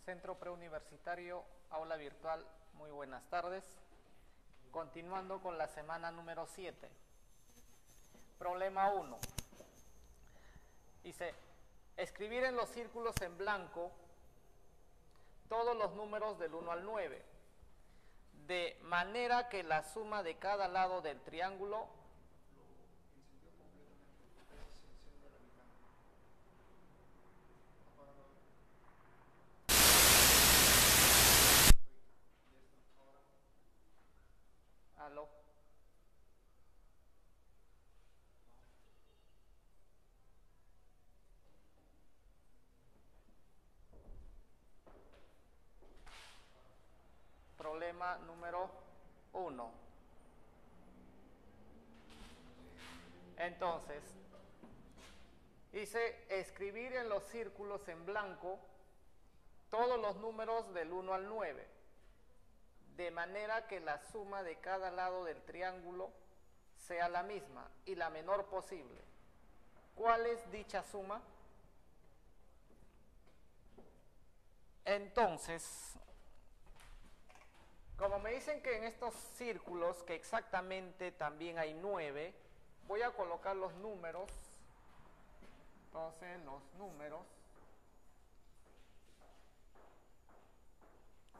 Centro Preuniversitario, aula virtual, muy buenas tardes. Continuando con la semana número 7. Problema 1. Dice, escribir en los círculos en blanco todos los números del 1 al 9, de manera que la suma de cada lado del triángulo ¿Aló? Problema número 1. Entonces, dice escribir en los círculos en blanco todos los números del 1 al 9, de manera que la suma de cada lado del triángulo sea la misma y la menor posible. ¿Cuál es dicha suma? Entonces, como me dicen que en estos círculos, que exactamente también hay 9, voy a colocar los números. Entonces, los números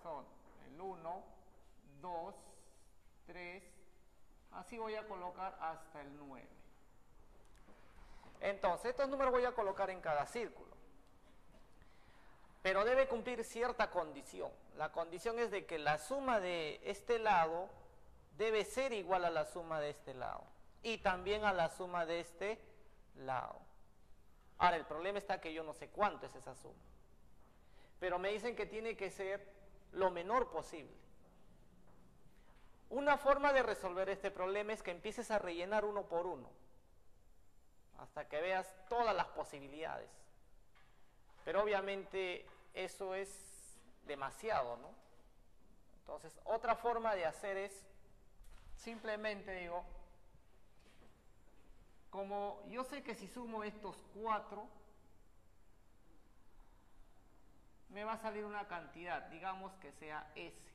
son el 1, 2, 3, así voy a colocar hasta el 9. Entonces, estos números voy a colocar en cada círculo. Pero debe cumplir cierta condición. La condición es de que la suma de este lado debe ser igual a la suma de este lado. Y también a la suma de este lado. Ahora, el problema está que yo no sé cuánto es esa suma. Pero me dicen que tiene que ser lo menor posible. Una forma de resolver este problema es que empieces a rellenar uno por uno, hasta que veas todas las posibilidades. Pero obviamente eso es demasiado, ¿no? Entonces, otra forma de hacer es, simplemente digo, como yo sé que si sumo estos 4, me va a salir una cantidad, digamos que sea S.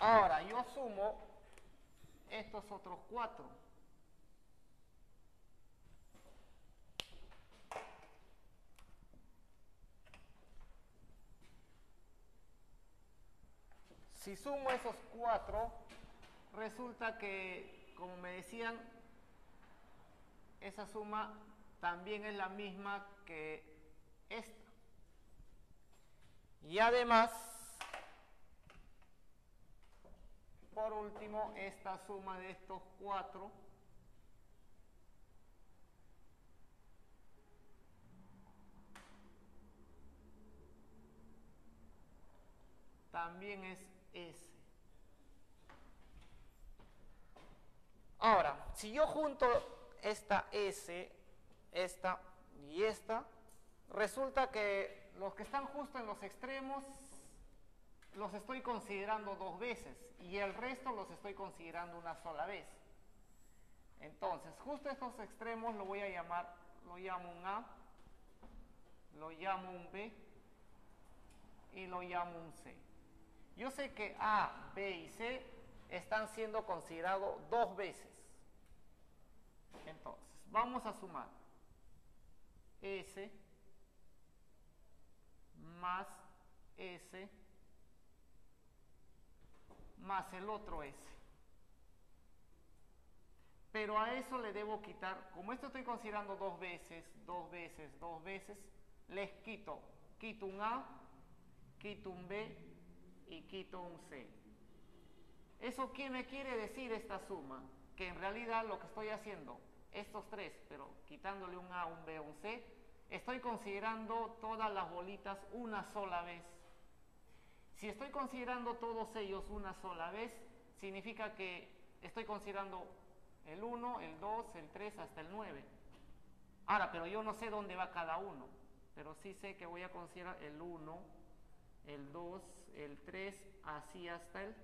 Ahora, yo sumo estos otros 4. Si sumo esos 4, resulta que, como me decían, esa suma también es la misma que esta. Y además, por último, esta suma de estos 4 también es S. Ahora, si yo junto esta S, esta y esta, resulta que los que están justo en los extremos los estoy considerando 2 veces y el resto los estoy considerando una sola vez. Entonces, justo estos extremos lo voy a llamar, lo llamo un A, lo llamo un B y lo llamo un C. Yo sé que A, B y C están siendo considerados 2 veces. Entonces, vamos a sumar S más S más el otro S. Pero a eso le debo quitar, como esto estoy considerando 2 veces, 2 veces, 2 veces, les quito un A, quito un B y quito un C. ¿Eso qué me quiere decir esta suma? Que en realidad lo que estoy haciendo, estos 3, pero quitándole un A, un B, un C, estoy considerando todas las bolitas una sola vez. Si estoy considerando todos ellos una sola vez, significa que estoy considerando el 1, el 2, el 3 hasta el 9. Ahora, pero yo no sé dónde va cada uno, pero sí sé que voy a considerar el 1, el 2, el 3, así hasta el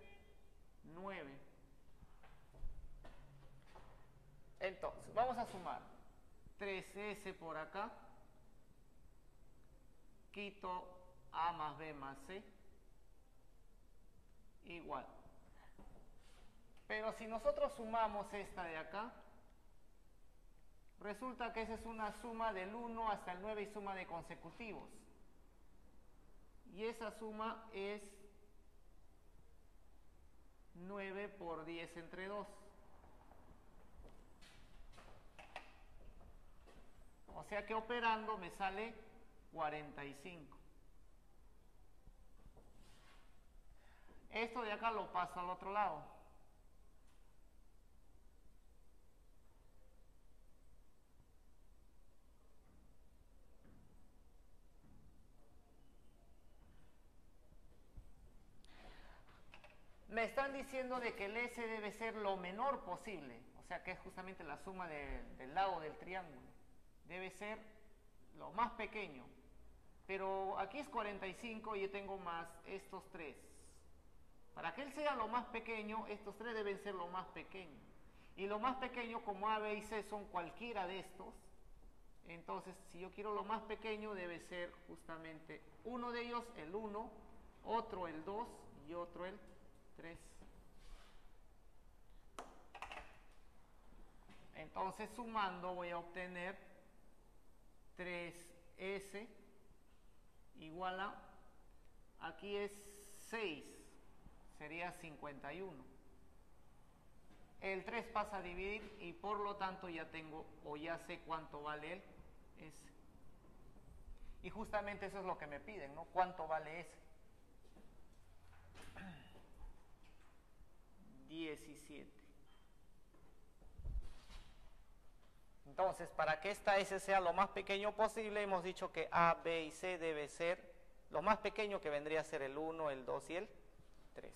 9. Entonces, vamos a sumar 3S por acá quito A más B más C igual. Pero si nosotros sumamos esta de acá, resulta que esa es una suma del 1 hasta el 9 y suma de consecutivos. Y esa suma es 9 por 10 entre 2. O sea que operando me sale 45. Esto de acá lo paso al otro lado. Me están diciendo de que el S debe ser lo menor posible, o sea que es justamente la suma del lado del triángulo. Debe ser lo más pequeño. Pero aquí es 45 y yo tengo más estos 3. Para que él sea lo más pequeño, estos 3 deben ser lo más pequeño. Y lo más pequeño, como A, B y C son cualquiera de estos, entonces si yo quiero lo más pequeño debe ser justamente uno de ellos el 1, otro el 2 y otro el 3. Entonces sumando voy a obtener 3S igual a, aquí es 6, sería 51. El 3 pasa a dividir y por lo tanto ya tengo o ya sé cuánto vale el S. Y justamente eso es lo que me piden, ¿no? ¿Cuánto vale S? 17. Entonces, para que esta S sea lo más pequeño posible, hemos dicho que A, B y C debe ser lo más pequeño, que vendría a ser el 1, el 2 y el 3.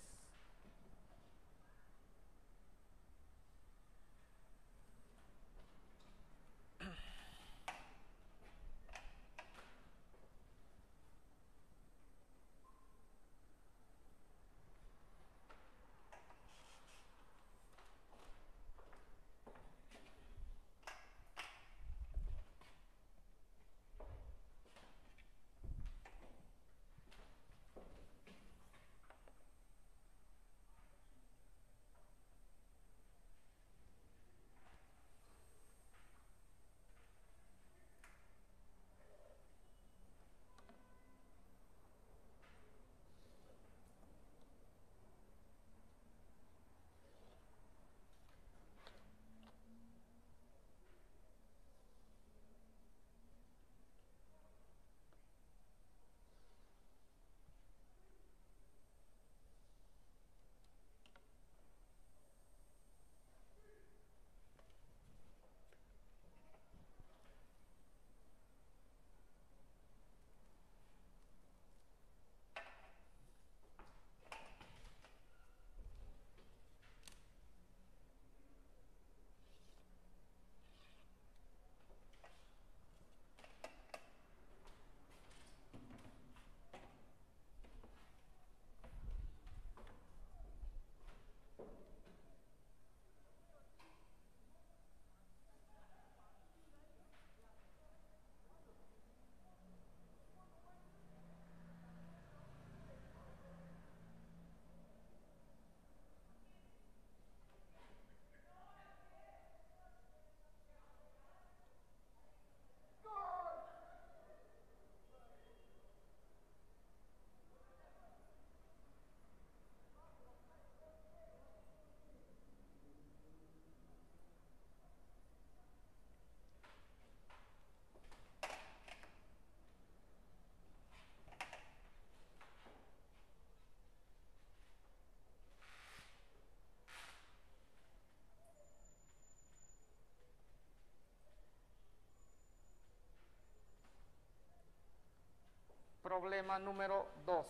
Problema número 2.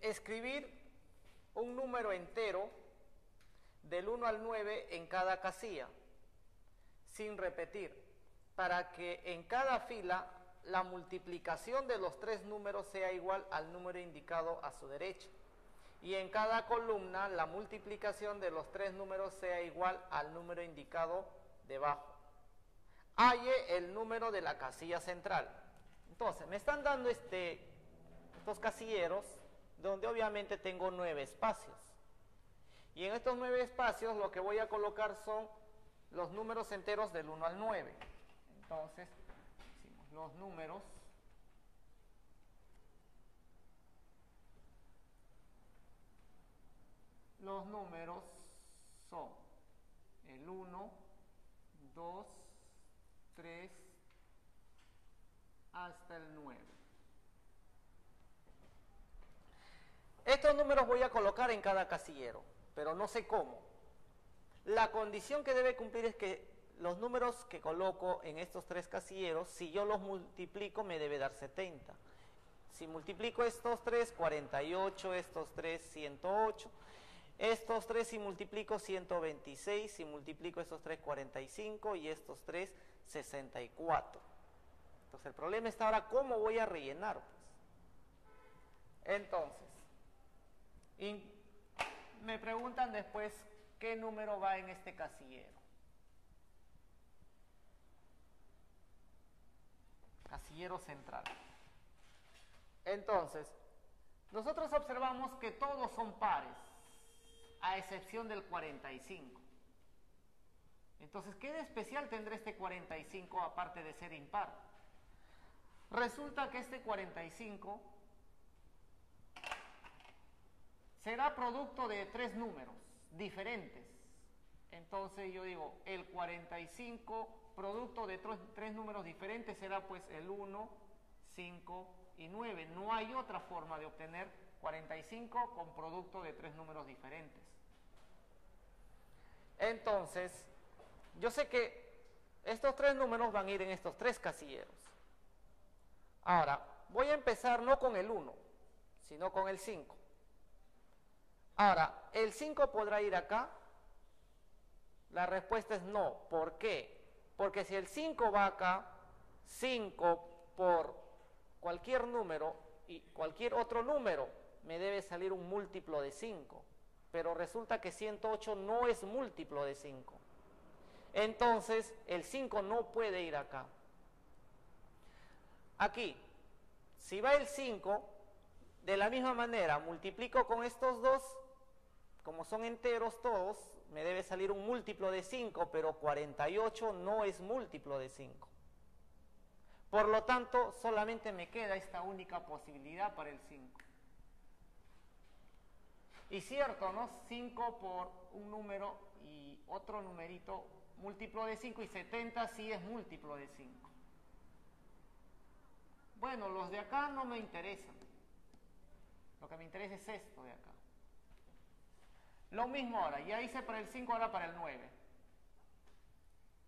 Escribir un número entero del 1 al 9 en cada casilla, sin repetir, para que en cada fila la multiplicación de los 3 números sea igual al número indicado a su derecha. y en cada columna la multiplicación de los tres números sea igual al número indicado debajo. Halle el número de la casilla central. Entonces, me están dando estos casilleros donde obviamente tengo 9 espacios. Y en estos 9 espacios lo que voy a colocar son los números enteros del 1 al 9. Entonces, decimos los números son el 1, 2, 3, hasta el 9. Estos números voy a colocar en cada casillero, pero no sé cómo. La condición que debe cumplir es que los números que coloco en estos 3 casilleros, si yo los multiplico, me debe dar 70. Si multiplico estos 3, 48, estos 3, 108. Estos 3 si multiplico 126, si multiplico estos 3 45 y estos 3 64. Entonces el problema está ahora cómo voy a rellenar. Entonces, me preguntan después qué número va en este casillero. Casillero central. Entonces, nosotros observamos que todos son pares, a excepción del 45. Entonces, ¿qué de especial tendrá este 45 aparte de ser impar? Resulta que este 45 será producto de 3 números diferentes. Entonces yo digo, el 45 producto de 3 números diferentes será pues el 1, 5 y 9. No hay otra forma de obtener 45 con producto de 3 números diferentes. Entonces, yo sé que estos 3 números van a ir en estos 3 casilleros. Ahora, voy a empezar no con el 1, sino con el 5. Ahora, ¿el 5 podrá ir acá? La respuesta es no. ¿Por qué? Porque si el 5 va acá, 5 por cualquier número y cualquier otro número me debe salir un múltiplo de 5. Pero resulta que 108 no es múltiplo de 5. Entonces, el 5 no puede ir acá. Aquí, si va el 5, de la misma manera, multiplico con estos dos, como son enteros todos, me debe salir un múltiplo de 5, pero 48 no es múltiplo de 5. Por lo tanto, solamente me queda esta única posibilidad para el 5. Y cierto, ¿no? 5 por un número y otro numerito, múltiplo de 5, y 70 sí es múltiplo de 5. Bueno, los de acá no me interesan. Lo que me interesa es esto de acá. Lo mismo ahora, ya hice para el 5, ahora para el 9.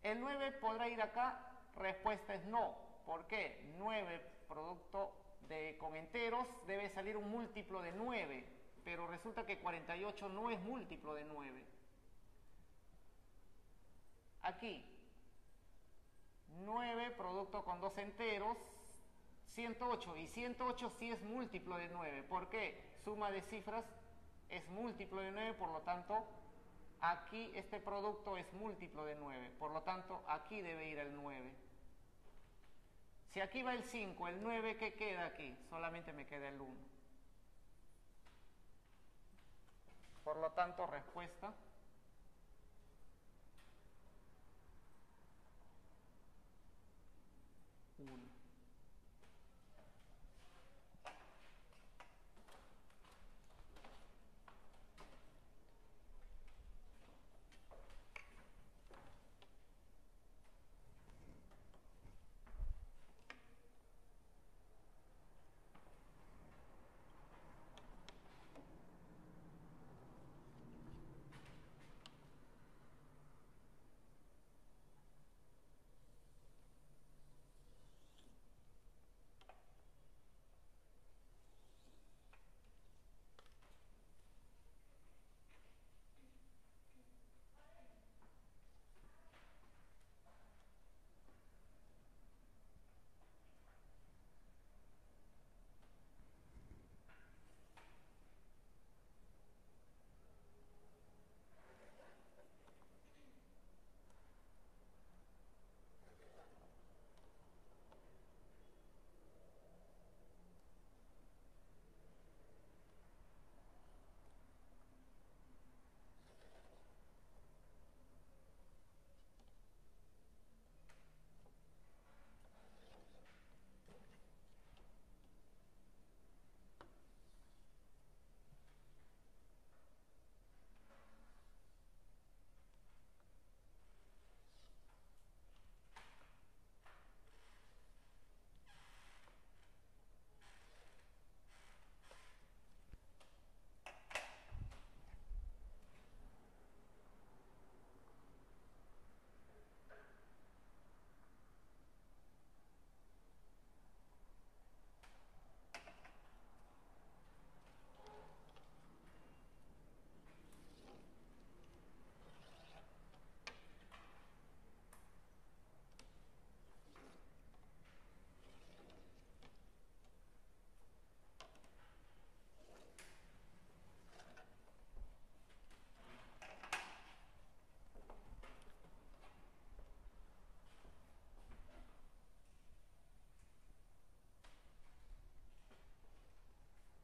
¿El 9 podrá ir acá? Respuesta es no. ¿Por qué? 9 producto con enteros debe salir un múltiplo de 9, pero resulta que 48 no es múltiplo de 9. Aquí, 9 producto con dos enteros, 108, y 108 sí es múltiplo de 9. ¿Por qué? Suma de cifras es múltiplo de 9, por lo tanto, aquí este producto es múltiplo de 9. Por lo tanto, aquí debe ir el 9. Si aquí va el 5, el 9, ¿qué queda aquí? Solamente me queda el 1. Por lo tanto, respuesta 1.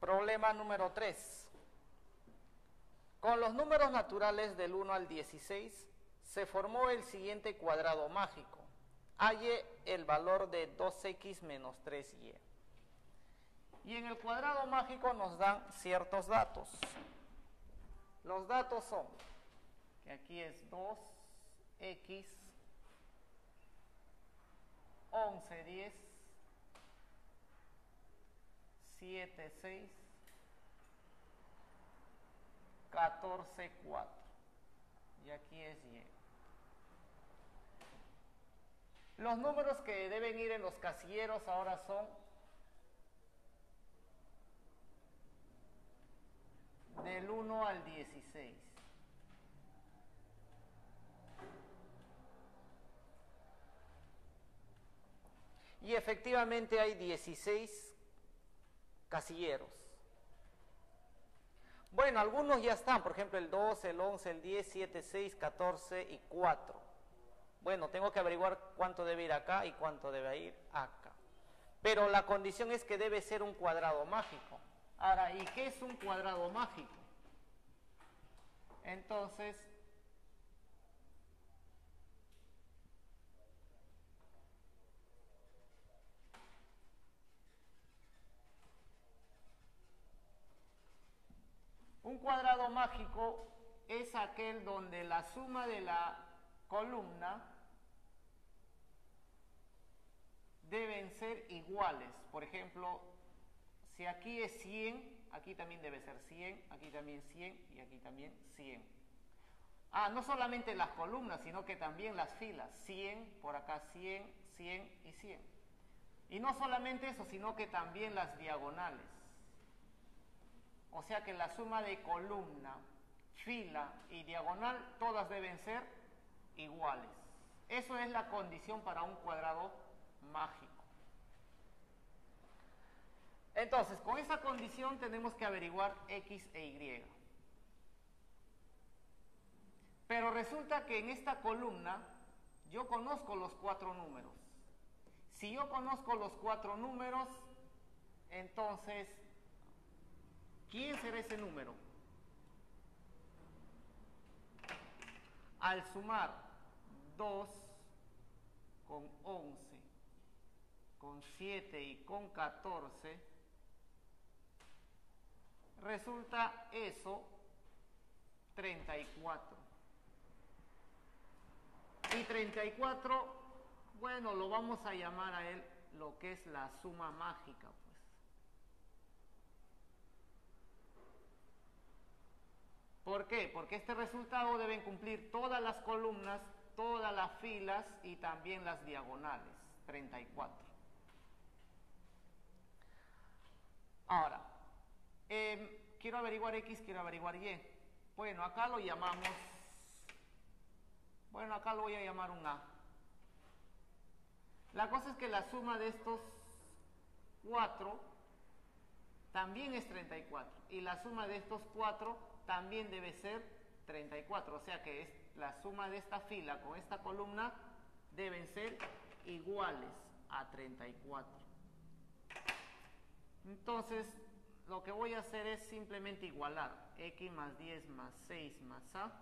Problema número 3. Con los números naturales del 1 al 16 se formó el siguiente cuadrado mágico. Halle el valor de 2x menos 3y. Y en el cuadrado mágico nos dan ciertos datos. Los datos son, que aquí es 2x, 11, 10, 7, 6, 14, 4. Y aquí es y. Los números que deben ir en los casilleros ahora son del 1 al 16. Y efectivamente hay 16 casilleros. Bueno, algunos ya están, por ejemplo el 12, el 11, el 10, 7, 6, 14 y 4. Bueno, tengo que averiguar cuánto debe ir acá y cuánto debe ir acá. Pero la condición es que debe ser un cuadrado mágico. Ahora, ¿y qué es un cuadrado mágico? Entonces, un cuadrado mágico es aquel donde la suma de la columna deben ser iguales. Por ejemplo, si aquí es 100, aquí también debe ser 100, aquí también 100 y aquí también 100. No solamente las columnas, sino que también las filas. 100, por acá 100, 100 y 100. Y no solamente eso, sino que también las diagonales. O sea que la suma de columna, fila y diagonal, todas deben ser iguales. Eso es la condición para un cuadrado mágico. Entonces, con esa condición tenemos que averiguar x e y. Pero resulta que en esta columna yo conozco los 4 números. Si yo conozco los 4 números, entonces, ¿quién será ese número? Al sumar 2 con 11, con 7 y con 14, resulta eso 34. Y 34, bueno, lo vamos a llamar a él lo que es la suma mágica, pues. ¿Por qué? Porque este resultado deben cumplir todas las columnas, todas las filas y también las diagonales, 34. Ahora, quiero averiguar x, quiero averiguar y. Bueno, acá lo llamamos, acá lo voy a llamar un a. La cosa es que la suma de estos 4 también es 34. Y la suma de estos 4 también debe ser 34. O sea que la suma de esta fila con esta columna deben ser iguales a 34. Entonces, lo que voy a hacer es simplemente igualar x más 10 más 6 más a.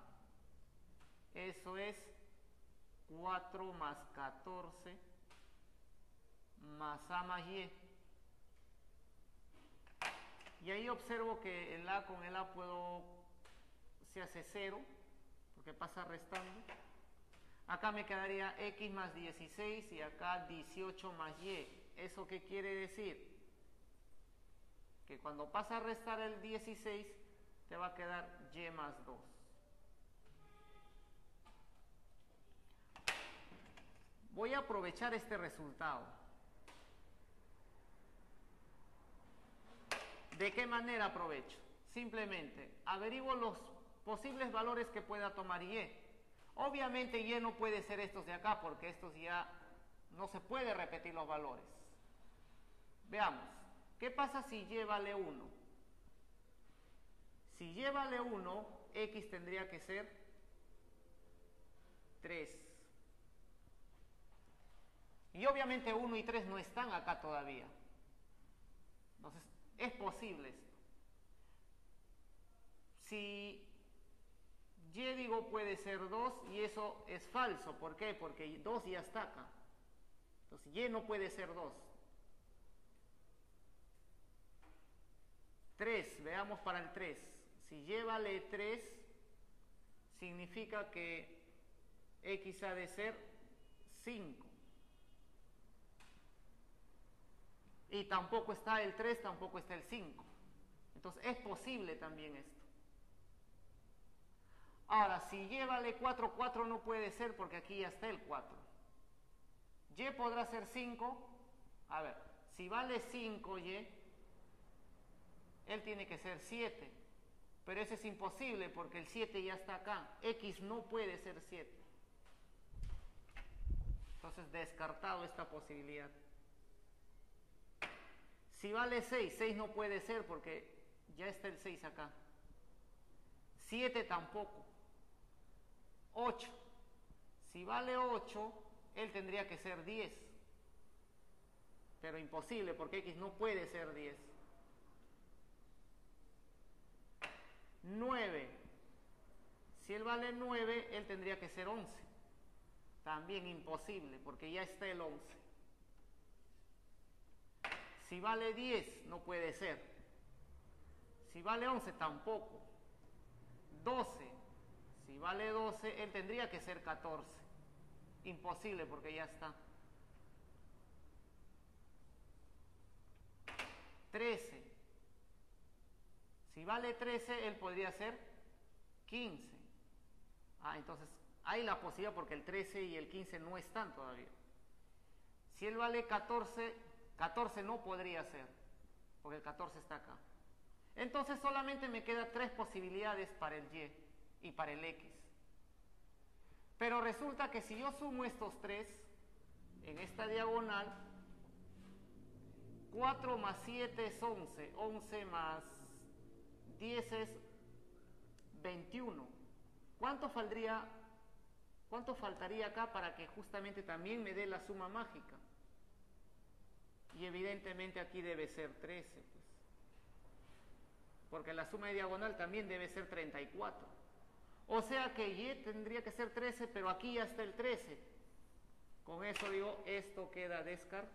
Eso es 4 más 14 más a más y. Y ahí observo que el a con el a se hace 0, porque pasa restando. Acá me quedaría x más 16 y acá 18 más y. ¿Eso qué quiere decir? Que cuando pasa a restar el 16, te va a quedar y más 2. Voy a aprovechar este resultado. ¿De qué manera aprovecho? Simplemente averiguo los posibles valores que pueda tomar y. Obviamente y no puede ser estos de acá, porque estos ya no se puede repetir los valores. Veamos. ¿Qué pasa si y vale 1? Si y vale 1, x tendría que ser 3. Y obviamente 1 y 3 no están acá todavía. Entonces, es posible esto. Si y digo puede ser 2 y eso es falso. ¿Por qué? Porque 2 ya está acá. Entonces y no puede ser 2. 3, veamos para el 3. Si y vale 3, significa que x ha de ser 5. Y tampoco está el 3, tampoco está el 5. Entonces es posible también esto. Ahora, si y vale 4, 4 no puede ser porque aquí ya está el 4. Y podrá ser 5. A ver, si vale 5y, él tiene que ser 7. Pero eso es imposible porque el 7 ya está acá. X no puede ser 7. Entonces, descartado esta posibilidad. Si vale 6, 6 no puede ser porque ya está el 6 acá. 7 tampoco. 8. Si vale 8, él tendría que ser 10. Pero imposible porque X no puede ser 10. 9. Si él vale 9, él tendría que ser 11. También imposible porque ya está el 11. Si vale 10, no puede ser. Si vale 11, tampoco. 12. Si vale 12, él tendría que ser 14. Imposible porque ya está. 13. Si vale 13, él podría ser 15. Entonces hay la posibilidad porque el 13 y el 15 no están todavía. Si él vale 14, 14 no podría ser, porque el 14 está acá. Entonces solamente me quedan 3 posibilidades para el y para el x. Pero resulta que si yo sumo estos 3 en esta diagonal, 4 más 7 es 11, 11 más 10 es 21. ¿Cuánto faltaría acá para que justamente también me dé la suma mágica? Y evidentemente aquí debe ser 13, pues. Porque la suma de diagonal también debe ser 34. O sea que y tendría que ser 13, pero aquí ya está el 13. Con eso digo, esto queda descartado.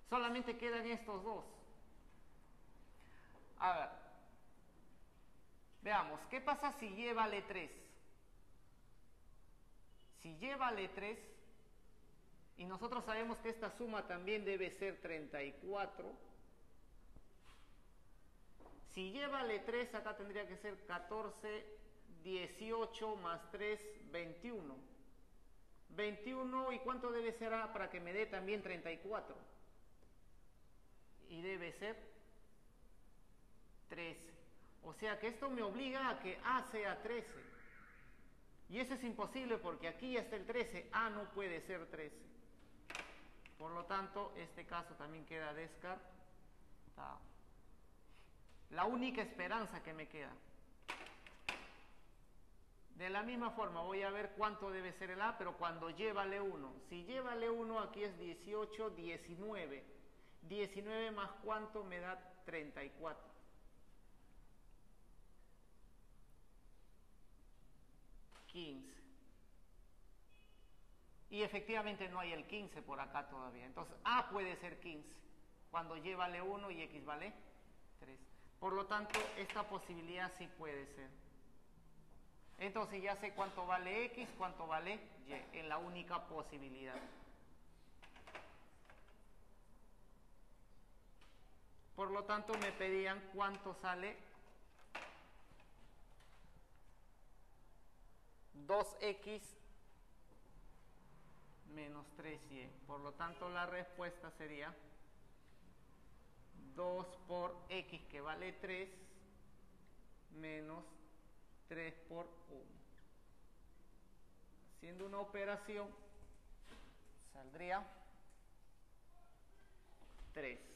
Solamente quedan estos dos. A ver. Veamos, ¿qué pasa si y vale 3? Si y vale 3, y nosotros sabemos que esta suma también debe ser 34. Si y vale 3, acá tendría que ser 14, 18 más 3, 21. 21, ¿y cuánto debe ser A para que me dé también 34? Y debe ser 13. O sea que esto me obliga a que A sea 13. Y eso es imposible porque aquí está el 13. A no puede ser 13. Por lo tanto, este caso también queda descartado. La única esperanza que me queda. De la misma forma voy a ver cuánto debe ser el A, pero cuando y vale 1. Si y vale 1, aquí es 18, 19. 19 más cuánto me da 34. 15. Y efectivamente no hay el 15 por acá todavía. Entonces A puede ser 15. Cuando y vale 1 y X vale 3. Por lo tanto, esta posibilidad sí puede ser. Entonces ya sé cuánto vale X, cuánto vale Y, en la única posibilidad. Por lo tanto, me pedían cuánto sale 2X menos 3Y. Por lo tanto, la respuesta sería 2 por X, que vale 3, menos 3 por 1. Haciendo una operación, saldría 3.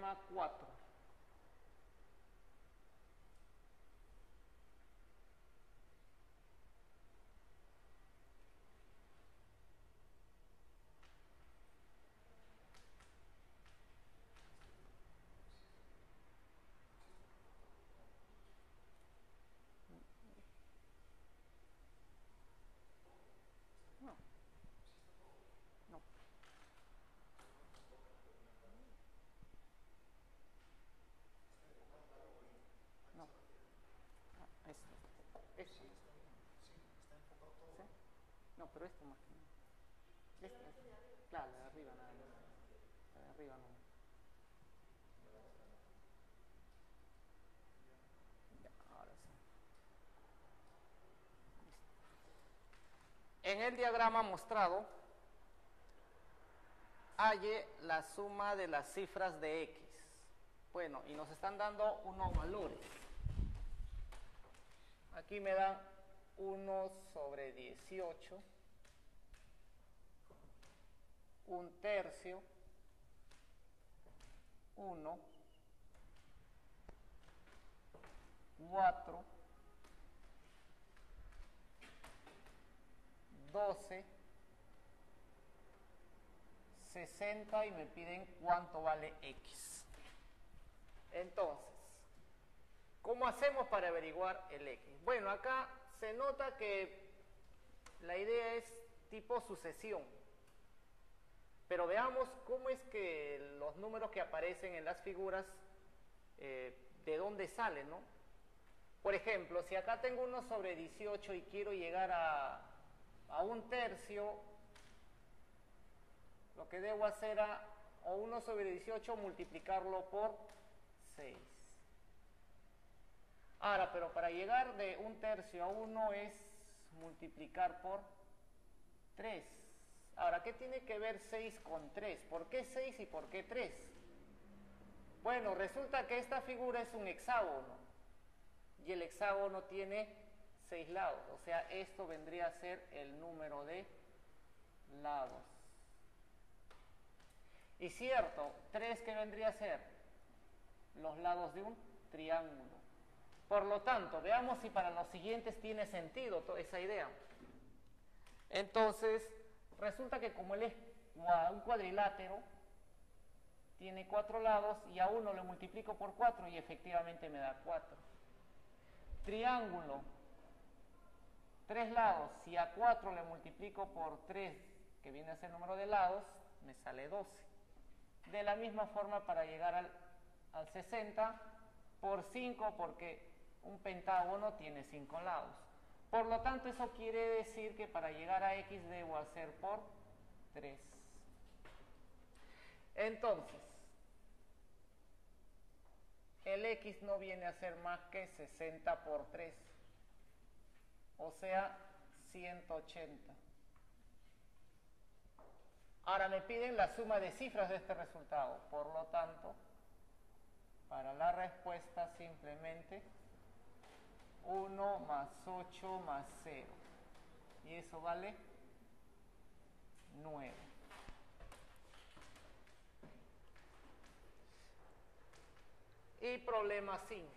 problema 4. No, no. No. Ah, esto. ¿Sí? No, pero esto más que nada. Claro, la de arriba nada más. La de arriba no. Ya, ahora sí. En el diagrama mostrado, halle la suma de las cifras de X. Bueno, y nos están dando unos valores. Aquí me dan 1 sobre 18, 1/3, 1, 4, 12, 60 y me piden cuánto vale X. Entonces, ¿cómo hacemos para averiguar el X? Bueno, acá se nota que la idea es tipo sucesión. Pero veamos cómo es que los números que aparecen en las figuras, de dónde salen, ¿no? Por ejemplo, si acá tengo 1 sobre 18 y quiero llegar a 1/3, lo que debo hacer es, o 1 sobre 18 multiplicarlo por 6. Ahora, pero para llegar de 1/3 a 1 es multiplicar por 3. Ahora, ¿qué tiene que ver 6 con 3? ¿Por qué 6 y por qué 3? Bueno, resulta que esta figura es un hexágono. Y el hexágono tiene 6 lados. O sea, esto vendría a ser el número de lados. Y cierto, 3 ¿qué vendría a ser? Los lados de un triángulo. Por lo tanto, veamos si para los siguientes tiene sentido toda esa idea. Entonces, resulta que como él es un cuadrilátero, tiene 4 lados y a uno lo multiplico por 4 y efectivamente me da 4. Triángulo, 3 lados, si a 4 le multiplico por 3, que viene a ser el número de lados, me sale 12. De la misma forma para llegar al 60, por 5, porque un pentágono tiene 5 lados. Por lo tanto, eso quiere decir que para llegar a X debo hacer por 3. Entonces, el X no viene a ser más que 60 por 3, o sea, 180. Ahora me piden la suma de cifras de este resultado, por lo tanto, para la respuesta simplemente 1 más 8 más 0, y eso vale 9. Y problema 5.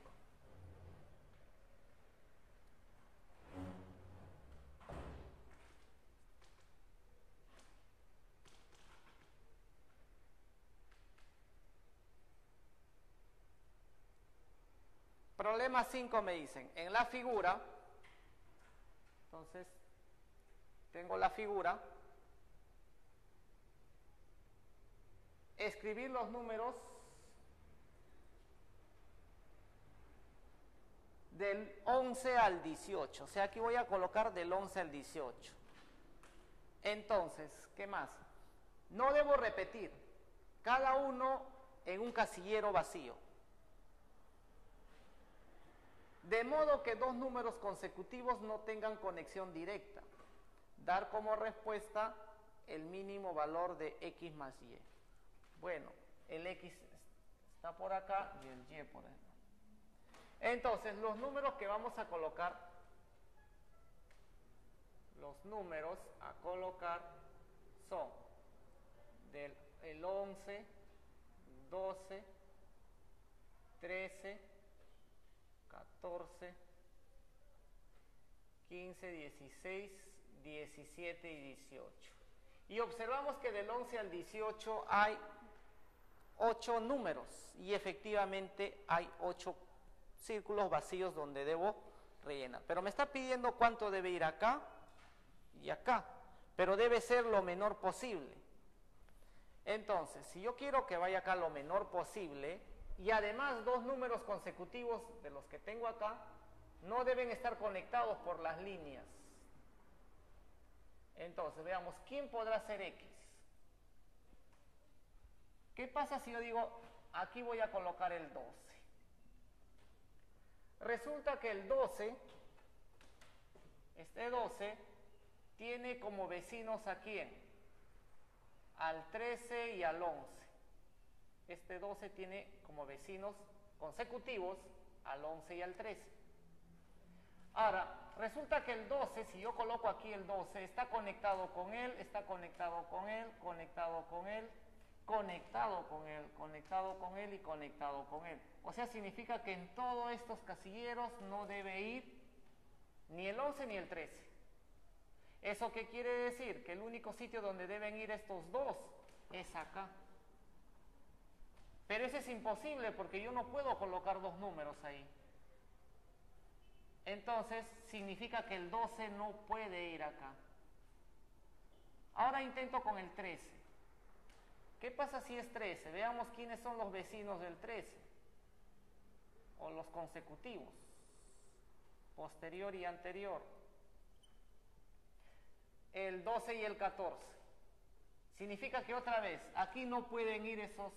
Problema 5 me dicen, en la figura, entonces, tengo la figura, escribir los números del 11 al 18, o sea, aquí voy a colocar del 11 al 18. Entonces, ¿qué más? No debo repetir, cada uno en un casillero vacío. De modo que dos números consecutivos no tengan conexión directa. Dar como respuesta el mínimo valor de X más Y. Bueno, el X está por acá y el Y por acá. Entonces, los números que vamos a colocar, son el 11, 12, 13, 14, 15, 16, 17 y 18. Y observamos que del 11 al 18 hay 8 números y efectivamente hay 8 círculos vacíos donde debo rellenar. Pero me está pidiendo cuánto debe ir acá y acá, pero debe ser lo menor posible. Entonces, si yo quiero que vaya acá lo menor posible, y además dos números consecutivos de los que tengo acá, no deben estar conectados por las líneas. Entonces, veamos, ¿quién podrá ser X? ¿Qué pasa si yo digo, aquí voy a colocar el 12? Resulta que el 12, este 12, tiene como vecinos ¿a quién? Al 13 y al 11. Este 12 tiene como vecinos consecutivos al 11 y al 13. Ahora, resulta que el 12, si yo coloco aquí el 12, está conectado con él, está conectado con él, conectado con él, conectado con él, conectado con él y conectado con él. O sea, significa que en todos estos casilleros no debe ir ni el 11 ni el 13. ¿Eso qué quiere decir? Que el único sitio donde deben ir estos dos es acá. Pero eso es imposible porque yo no puedo colocar dos números ahí. Entonces, significa que el 12 no puede ir acá. Ahora intento con el 13. ¿Qué pasa si es 13? Veamos quiénes son los vecinos del 13. O los consecutivos. Posterior y anterior. El 12 y el 14. Significa que otra vez, aquí no pueden ir esos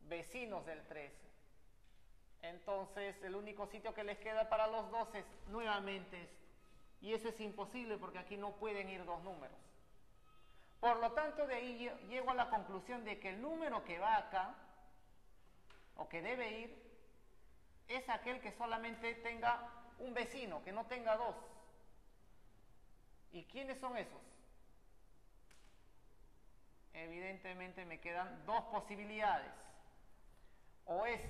vecinos del 13. Entonces, el único sitio que les queda para los dos es nuevamente esto. Y eso es imposible porque aquí no pueden ir dos números. Por lo tanto, de ahí llego a la conclusión de que el número que va acá, o que debe ir, es aquel que solamente tenga un vecino, que no tenga dos. ¿Y quiénes son esos? Evidentemente me quedan dos posibilidades. O es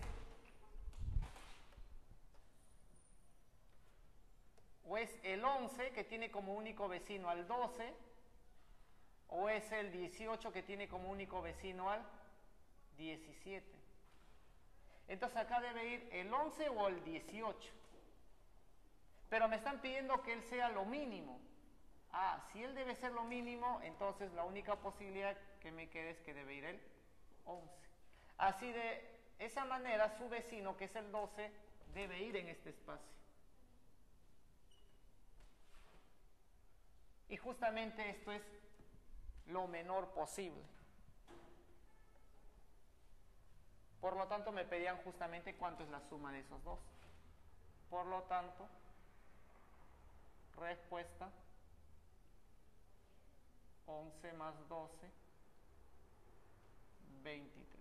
el 11 que tiene como único vecino al 12, o es el 18 que tiene como único vecino al 17. Entonces acá debe ir el 11 o el 18. Pero me están pidiendo que él sea lo mínimo. Si él debe ser lo mínimo, entonces la única posibilidad que me queda es que debe ir el 11. Así de esa manera, su vecino, que es el 12, debe ir en este espacio. Y justamente esto es lo menor posible. Por lo tanto, me pedían justamente cuánto es la suma de esos dos. Por lo tanto, respuesta 11 más 12, 23.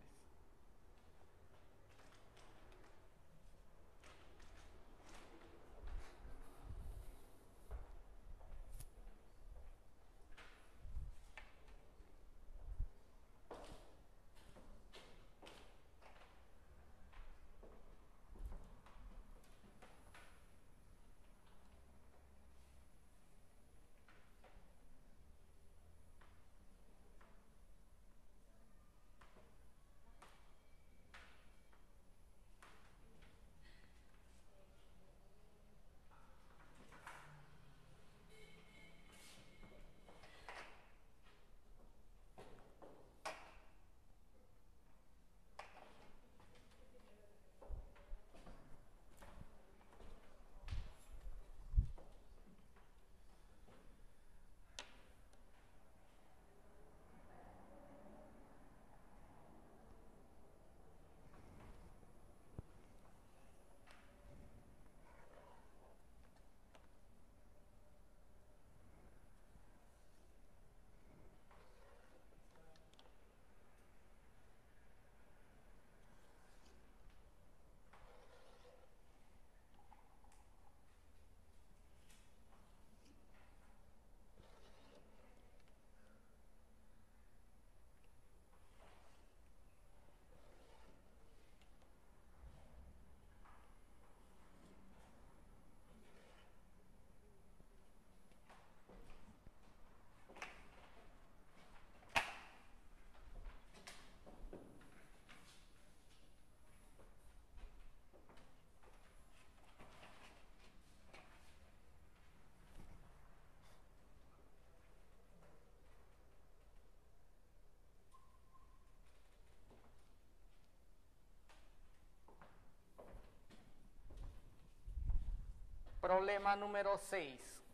Problema número 6.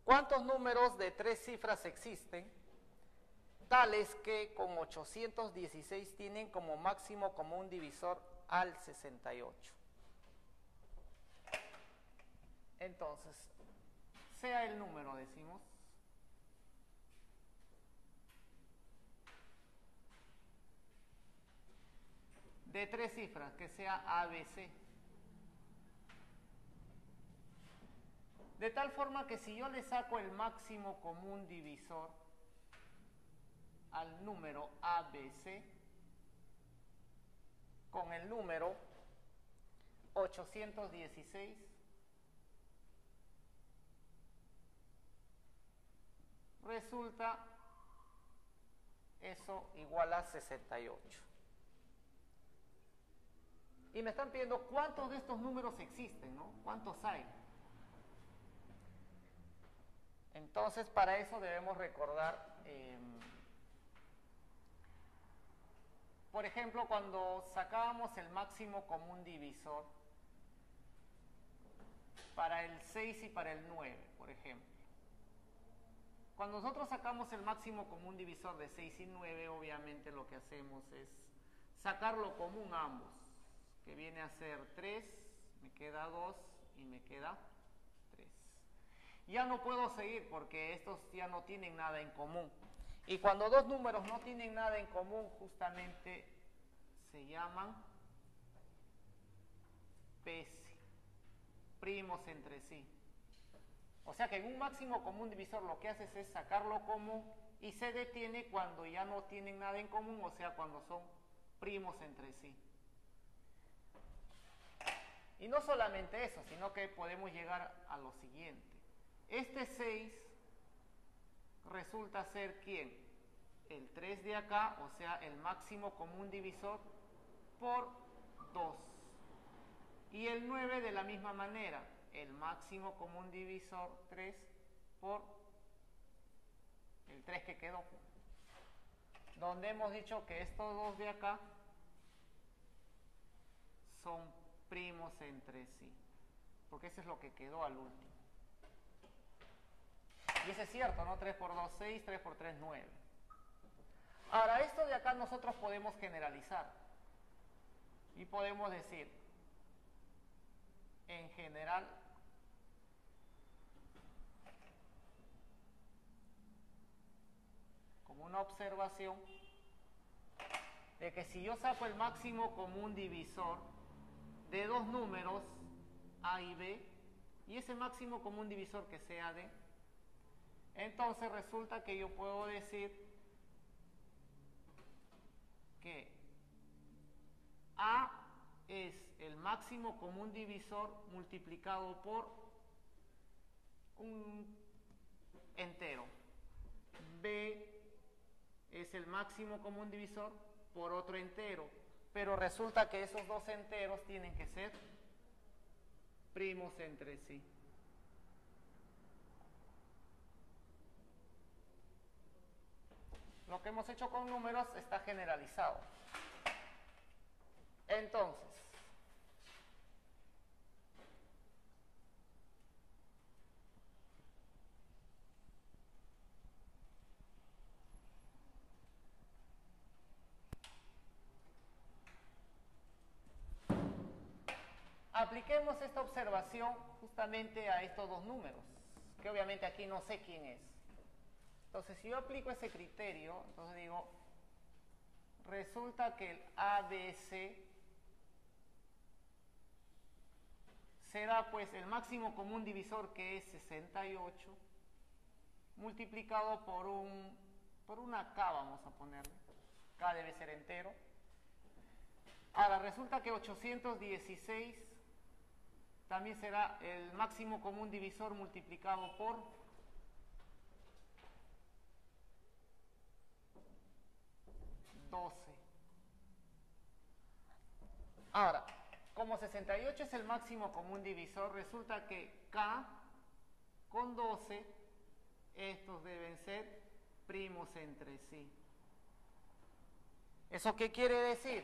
¿Cuántos números de 3 cifras existen, tales que con 816 tienen como máximo común divisor al 68? Entonces, sea el número, decimos, de 3 cifras, que sea ABC. De tal forma que si yo le saco el máximo común divisor al número ABC, con el número 816, resulta eso igual a 68. Y me están pidiendo cuántos de estos números existen, ¿no? ¿Cuántos hay? Entonces, para eso debemos recordar, por ejemplo, cuando sacábamos el máximo común divisor para el 6 y para el 9, por ejemplo. Cuando nosotros sacamos el máximo común divisor de 6 y 9, obviamente lo que hacemos es sacarlo común a ambos, que viene a ser 3, me queda 2 y me queda 3. Ya no puedo seguir porque estos ya no tienen nada en común. Y cuando dos números no tienen nada en común, justamente se llaman PC, primos entre sí. O sea que en un máximo común divisor lo que haces es sacarlo común y se detiene cuando ya no tienen nada en común, o sea, cuando son primos entre sí. Y no solamente eso, sino que podemos llegar a lo siguiente. Este 6 resulta ser ¿quién? El 3 de acá, o sea, el máximo común divisor por 2. Y el 9 de la misma manera, el máximo común divisor 3 por el 3 que quedó. Donde hemos dicho que estos dos de acá son primos entre sí, porque eso es lo que quedó al último. Y eso es cierto, ¿no? 3 por 2, 6, 3 por 3, 9. Ahora, esto de acá nosotros podemos generalizar. Y podemos decir, en general, como una observación, de que si yo saco el máximo común divisor de dos números, A y B, y ese máximo común divisor que sea D, entonces resulta que yo puedo decir que A es el máximo común divisor multiplicado por un entero. B es el máximo común divisor por otro entero. Pero resulta que esos dos enteros tienen que ser primos entre sí. Lo que hemos hecho con números está generalizado. Entonces, apliquemos esta observación justamente a estos dos números, que obviamente aquí no sé quién es. Entonces, si yo aplico ese criterio, entonces digo, resulta que el ABC será pues el máximo común divisor, que es 68, multiplicado por una K, vamos a ponerle. K debe ser entero. Ahora, resulta que 816 también será el máximo común divisor multiplicado por 12. Ahora, como 68 es el máximo común divisor, resulta que K con 12, estos deben ser primos entre sí. ¿Eso qué quiere decir?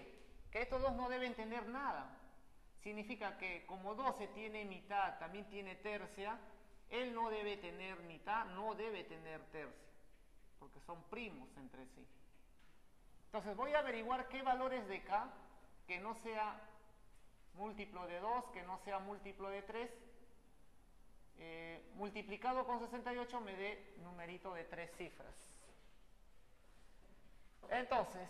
Que estos dos no deben tener nada. significa que como 12 tiene mitad, también tiene tercia, él no debe tener mitad, no debe tener tercia, porque son primos entre sí. Entonces voy a averiguar qué valores de K, que no sea múltiplo de 2, que no sea múltiplo de 3, multiplicado con 68 me dé numerito de 3 cifras. Entonces,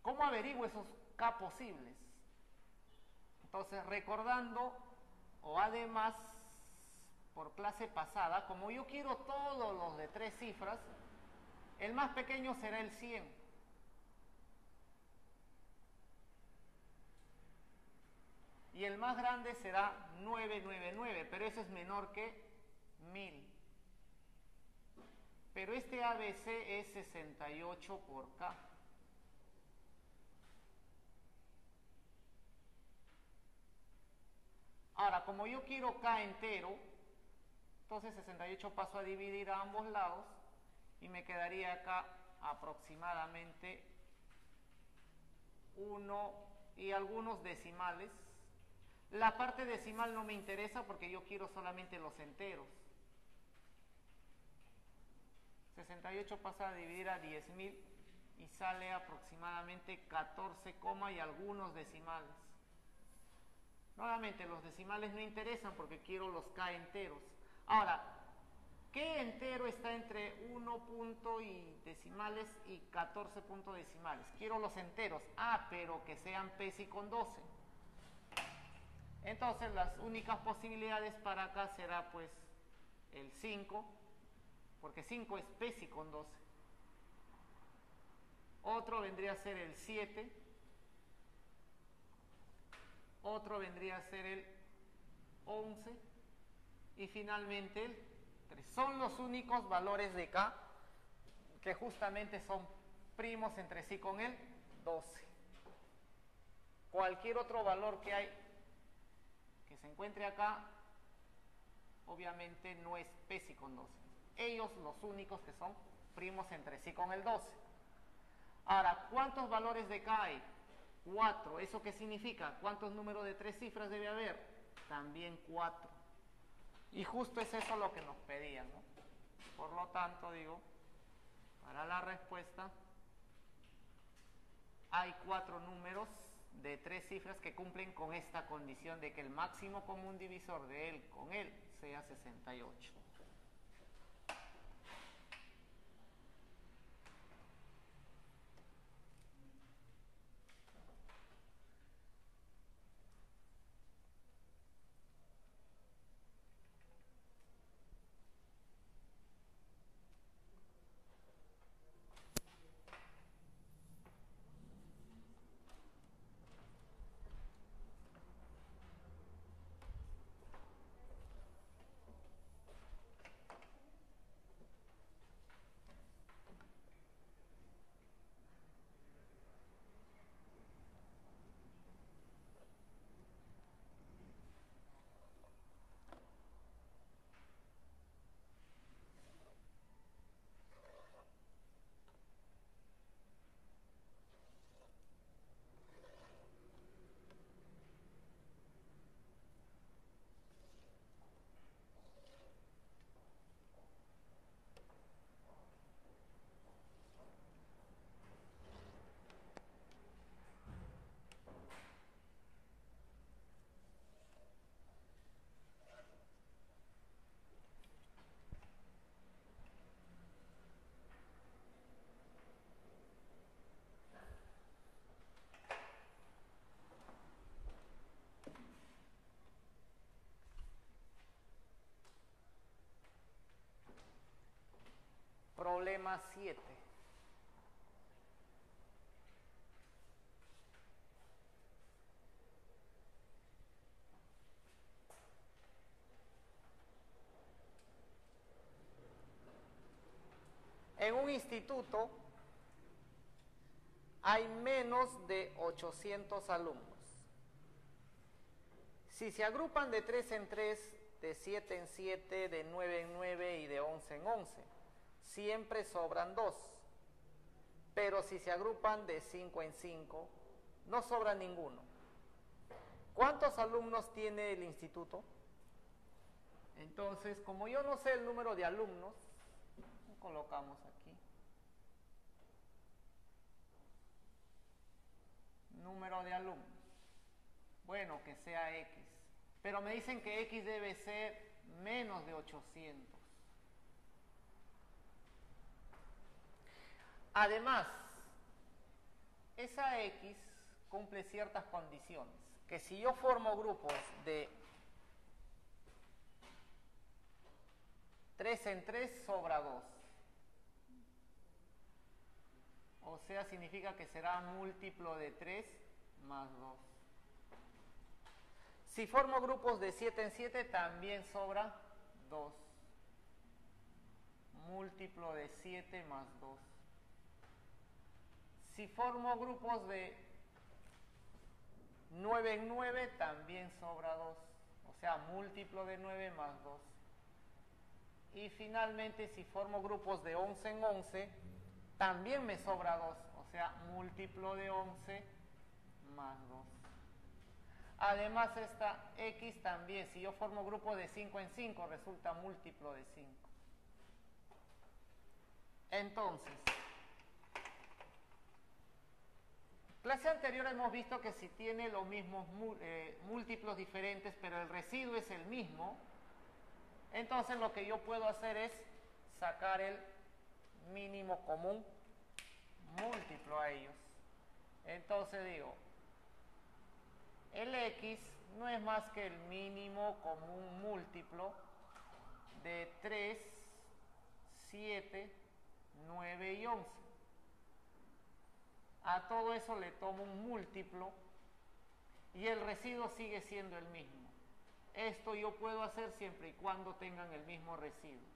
¿cómo averiguo esos K posibles? Entonces, recordando, o además, por clase pasada, como yo quiero todos los de 3 cifras, el más pequeño será el 100. Y el más grande será 999, pero eso es menor que 1000. Pero este ABC es 68 por K. Ahora, como yo quiero K entero, entonces 68 paso a dividir a ambos lados y me quedaría acá aproximadamente 1 y algunos decimales. La parte decimal no me interesa porque yo quiero solamente los enteros. 68 pasa a dividir a 10.000 y sale aproximadamente 14, y algunos decimales. Nuevamente, los decimales no interesan porque quiero los K enteros. Ahora, ¿qué entero está entre 1 punto y decimales y 14 puntos decimales? Quiero los enteros. Pero que sean pesi con 12. Entonces, las únicas posibilidades para acá será pues el 5, porque 5 es pesi con 12. Otro vendría a ser el 7. Otro vendría a ser el 11. Y finalmente el 3. Son los únicos valores de K que justamente son primos entre sí con el 12. Cualquier otro valor que hay que se encuentre acá, obviamente no es pesi con 12. Ellos los únicos que son primos entre sí con el 12. Ahora, ¿cuántos valores de K hay? 4. ¿Eso qué significa? ¿Cuántos números de 3 cifras debe haber? También 4. Y justo es eso lo que nos pedían, ¿no? Por lo tanto, digo, para la respuesta hay 4 números de 3 cifras que cumplen con esta condición de que el máximo común divisor de él con él sea 68. Problema 7. En un instituto hay menos de 800 alumnos. Si se agrupan de 3 en 3, de 7 en 7, de 9 en 9 y de 11 en 11, siempre sobran 2. Pero si se agrupan de 5 en 5, no sobra ninguno. ¿Cuántos alumnos tiene el instituto? Entonces, como yo no sé el número de alumnos, colocamos aquí. Número de alumnos. Bueno, que sea X. Pero me dicen que X debe ser menos de 800. Además, esa X cumple ciertas condiciones. Que si yo formo grupos de 3 en 3 sobra 2. O sea, significa que será múltiplo de 3 más 2. Si formo grupos de 7 en 7, también sobra 2. Múltiplo de 7 más 2. Si formo grupos de 9 en 9, también sobra 2. O sea, múltiplo de 9 más 2. Y finalmente, si formo grupos de 11 en 11, también me sobra 2. O sea, múltiplo de 11 más 2. Además, esta X también, si yo formo grupo de 5 en 5, resulta múltiplo de 5. Entonces, clase anterior hemos visto que si tiene los mismos múltiplos diferentes, pero el residuo es el mismo, entonces lo que yo puedo hacer es sacar el mínimo común múltiplo a ellos. Entonces digo, el X no es más que el mínimo común múltiplo de 3, 7, 9 y 11. A todo eso le tomo un múltiplo y el residuo sigue siendo el mismo. Esto yo puedo hacer siempre y cuando tengan el mismo residuo.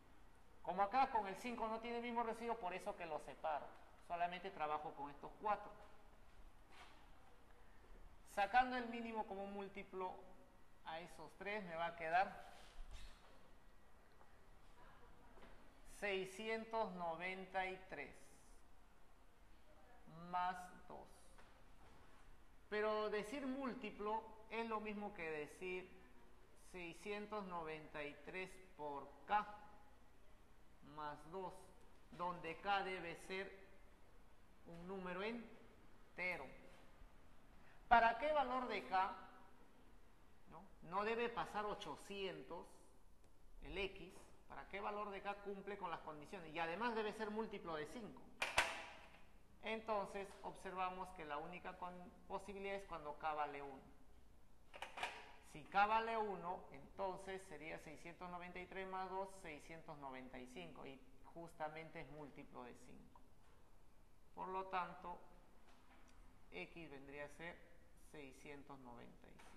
Como acá con el 5 no tiene el mismo residuo, por eso que lo separo. Solamente trabajo con estos 4. Sacando el mínimo como un múltiplo a esos 3, me va a quedar 693 más 2. Pero decir múltiplo es lo mismo que decir 693 por K más 2, donde K debe ser un número entero. ¿Para qué valor de K? No debe pasar 800 el X. ¿Para qué valor de K cumple con las condiciones? Y además debe ser múltiplo de 5. Entonces observamos que la única posibilidad es cuando K vale 1. Si K vale 1, entonces sería 693 más 2, 695. Y justamente es múltiplo de 5. Por lo tanto, X vendría a ser 695.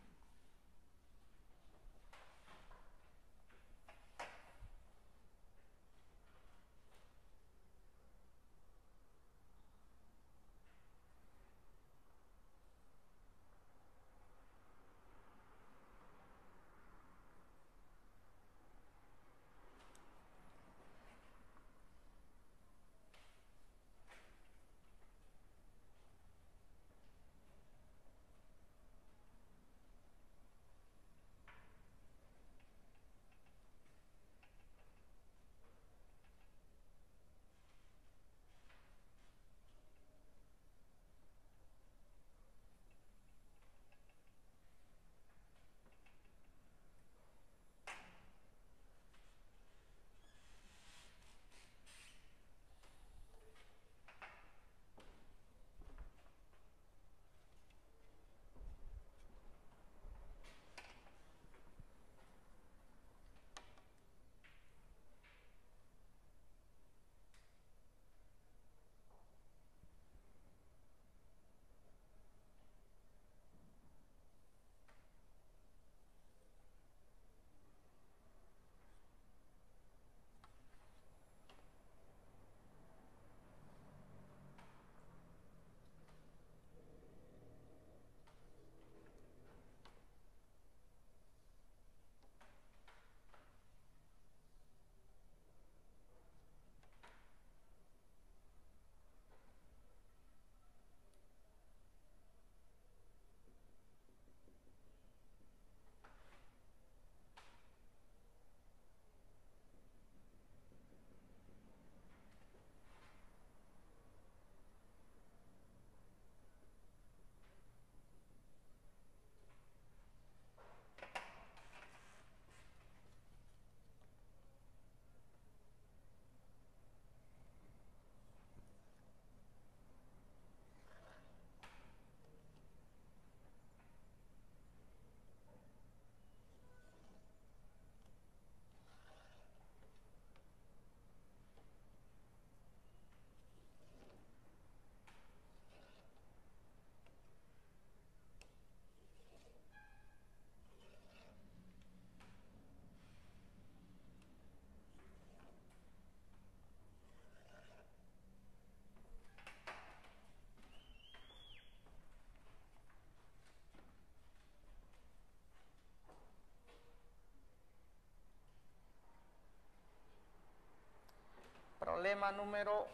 Problema número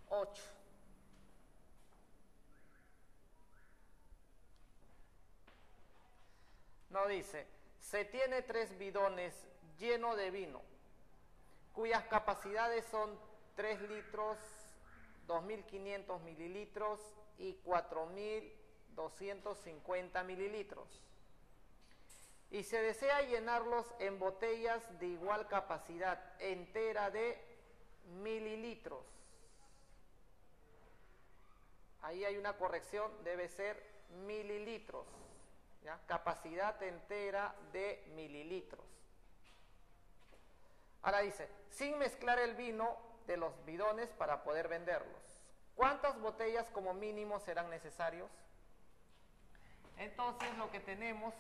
8. Nos dice, se tiene 3 bidones llenos de vino, cuyas capacidades son 3 litros, 2.500 mililitros y 4.250 mililitros. Y se desea llenarlos en botellas de igual capacidad, entera de mililitros. Ahí hay una corrección, debe ser mililitros. ¿Ya? Capacidad entera de mililitros. Ahora dice, sin mezclar el vino de los bidones para poder venderlos. ¿Cuántas botellas como mínimo serán necesarios? Entonces lo que tenemos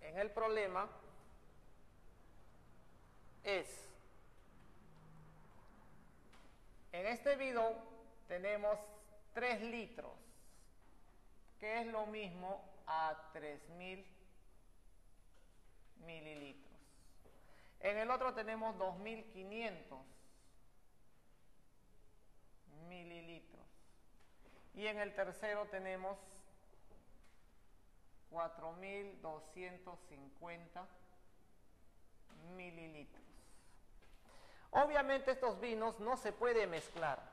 en el problema es, en este bidón tenemos 3 litros, que es lo mismo a 3.000 mililitros. En el otro tenemos 2.500 mililitros. Y en el tercero tenemos 4.250 mililitros. Obviamente estos vinos no se puede mezclar,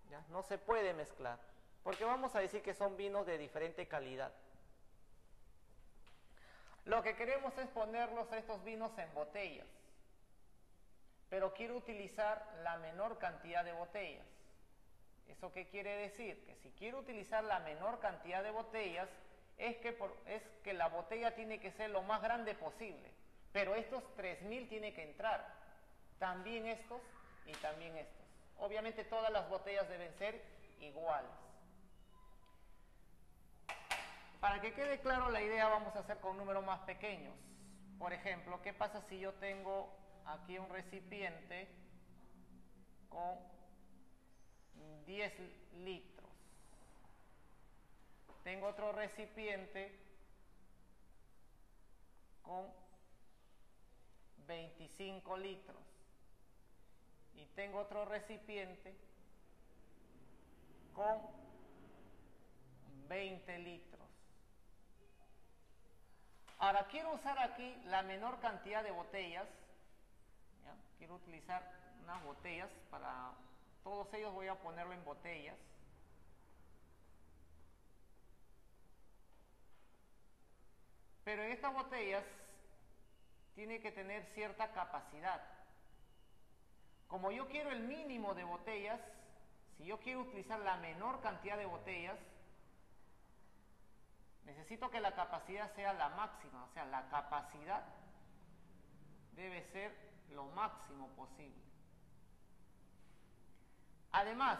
¿ya? No se puede mezclar, porque vamos a decir que son vinos de diferente calidad. Lo que queremos es ponerlos a estos vinos en botellas, pero quiero utilizar la menor cantidad de botellas. ¿Eso qué quiere decir? Que si quiero utilizar la menor cantidad de botellas, es que la botella tiene que ser lo más grande posible, pero estos 3.000 tienen que entrar, también estos y también estos. Obviamente todas las botellas deben ser iguales. Para que quede claro la idea, vamos a hacer con números más pequeños. Por ejemplo, ¿qué pasa si yo tengo aquí un recipiente con 10 litros? Tengo otro recipiente con 25 litros. Y tengo otro recipiente con 20 litros. Ahora quiero usar aquí la menor cantidad de botellas. ¿Ya? Quiero utilizar unas botellas para todos ellos, voy a ponerlo en botellas. Pero en estas botellas tiene que tener cierta capacidad. Como yo quiero el mínimo de botellas, si yo quiero utilizar la menor cantidad de botellas, necesito que la capacidad sea la máxima, o sea, la capacidad debe ser lo máximo posible. Además,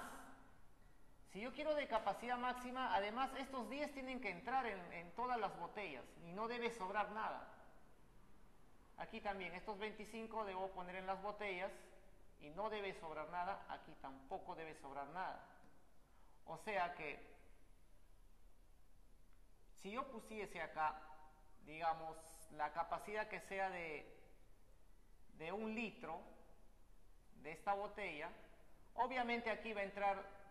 si yo quiero de capacidad máxima, además estos 10 tienen que entrar en todas las botellas y no debe sobrar nada. Aquí también, estos 25 debo poner en las botellas y no debe sobrar nada, aquí tampoco debe sobrar nada. O sea que, si yo pusiese acá, digamos, la capacidad que sea de 1 litro de esta botella, obviamente aquí va a entrar,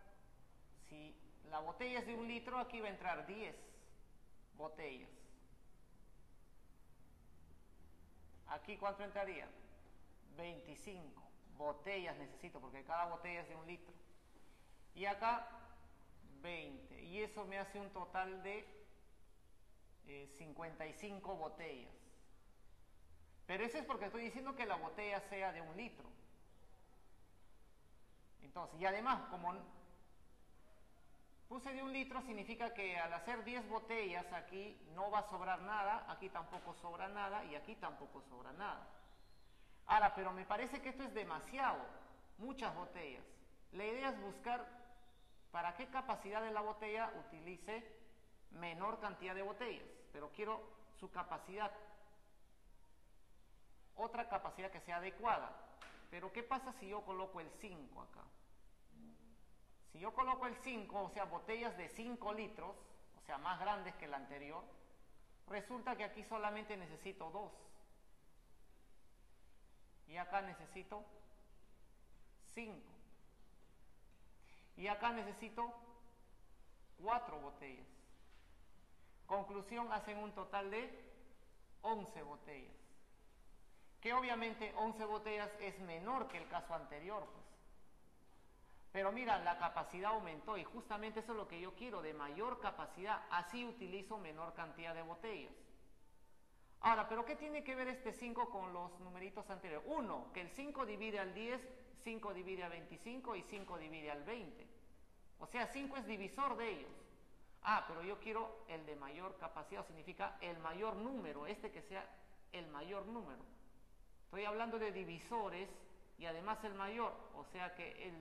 si la botella es de 1 litro, aquí va a entrar 10 botellas. Aquí ¿cuánto entraría? 25 botellas necesito, porque cada botella es de 1 litro. Y acá 20. Y eso me hace un total de 55 botellas. Pero eso es porque estoy diciendo que la botella sea de 1 litro. Entonces, y además, como puse de 1 litro, significa que al hacer 10 botellas aquí no va a sobrar nada, aquí tampoco sobra nada y aquí tampoco sobra nada. Ahora, pero me parece que esto es demasiado, muchas botellas. La idea es buscar para qué capacidad de la botella utilice menor cantidad de botellas, pero quiero su capacidad, otra capacidad que sea adecuada. Pero ¿qué pasa si yo coloco el 5 acá? Si yo coloco el 5, o sea, botellas de 5 litros, o sea, más grandes que la anterior, resulta que aquí solamente necesito 2. Y acá necesito 5. Y acá necesito 4 botellas. Conclusión, hacen un total de 11 botellas. Que obviamente 11 botellas es menor que el caso anterior, pues. Pero mira, la capacidad aumentó y justamente eso es lo que yo quiero, de mayor capacidad. Así utilizo menor cantidad de botellas. Ahora, ¿pero qué tiene que ver este 5 con los numeritos anteriores? 1, que el 5 divide al 10, 5 divide a 25 y 5 divide al 20. O sea, 5 es divisor de ellos. Ah, pero yo quiero el de mayor capacidad, significa el mayor número, que sea el mayor número. Estoy hablando de divisores y además el mayor, o sea que el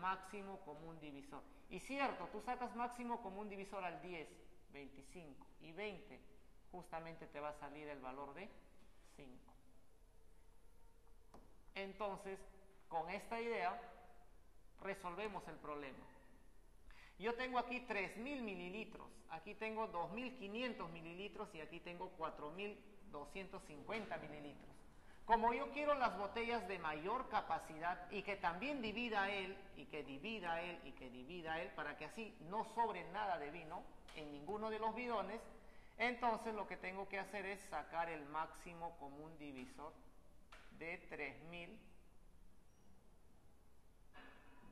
máximo común divisor. Y cierto, tú sacas máximo común divisor al 10, 25 y 20, justamente te va a salir el valor de 5. Entonces, con esta idea, resolvemos el problema. Yo tengo aquí 3.000 mililitros, aquí tengo 2.500 mililitros y aquí tengo 4.250 mililitros. Como yo quiero las botellas de mayor capacidad y que también divida él, y que divida él, y que divida él, para que así no sobre nada de vino en ninguno de los bidones, entonces lo que tengo que hacer es sacar el máximo común divisor de 3.000,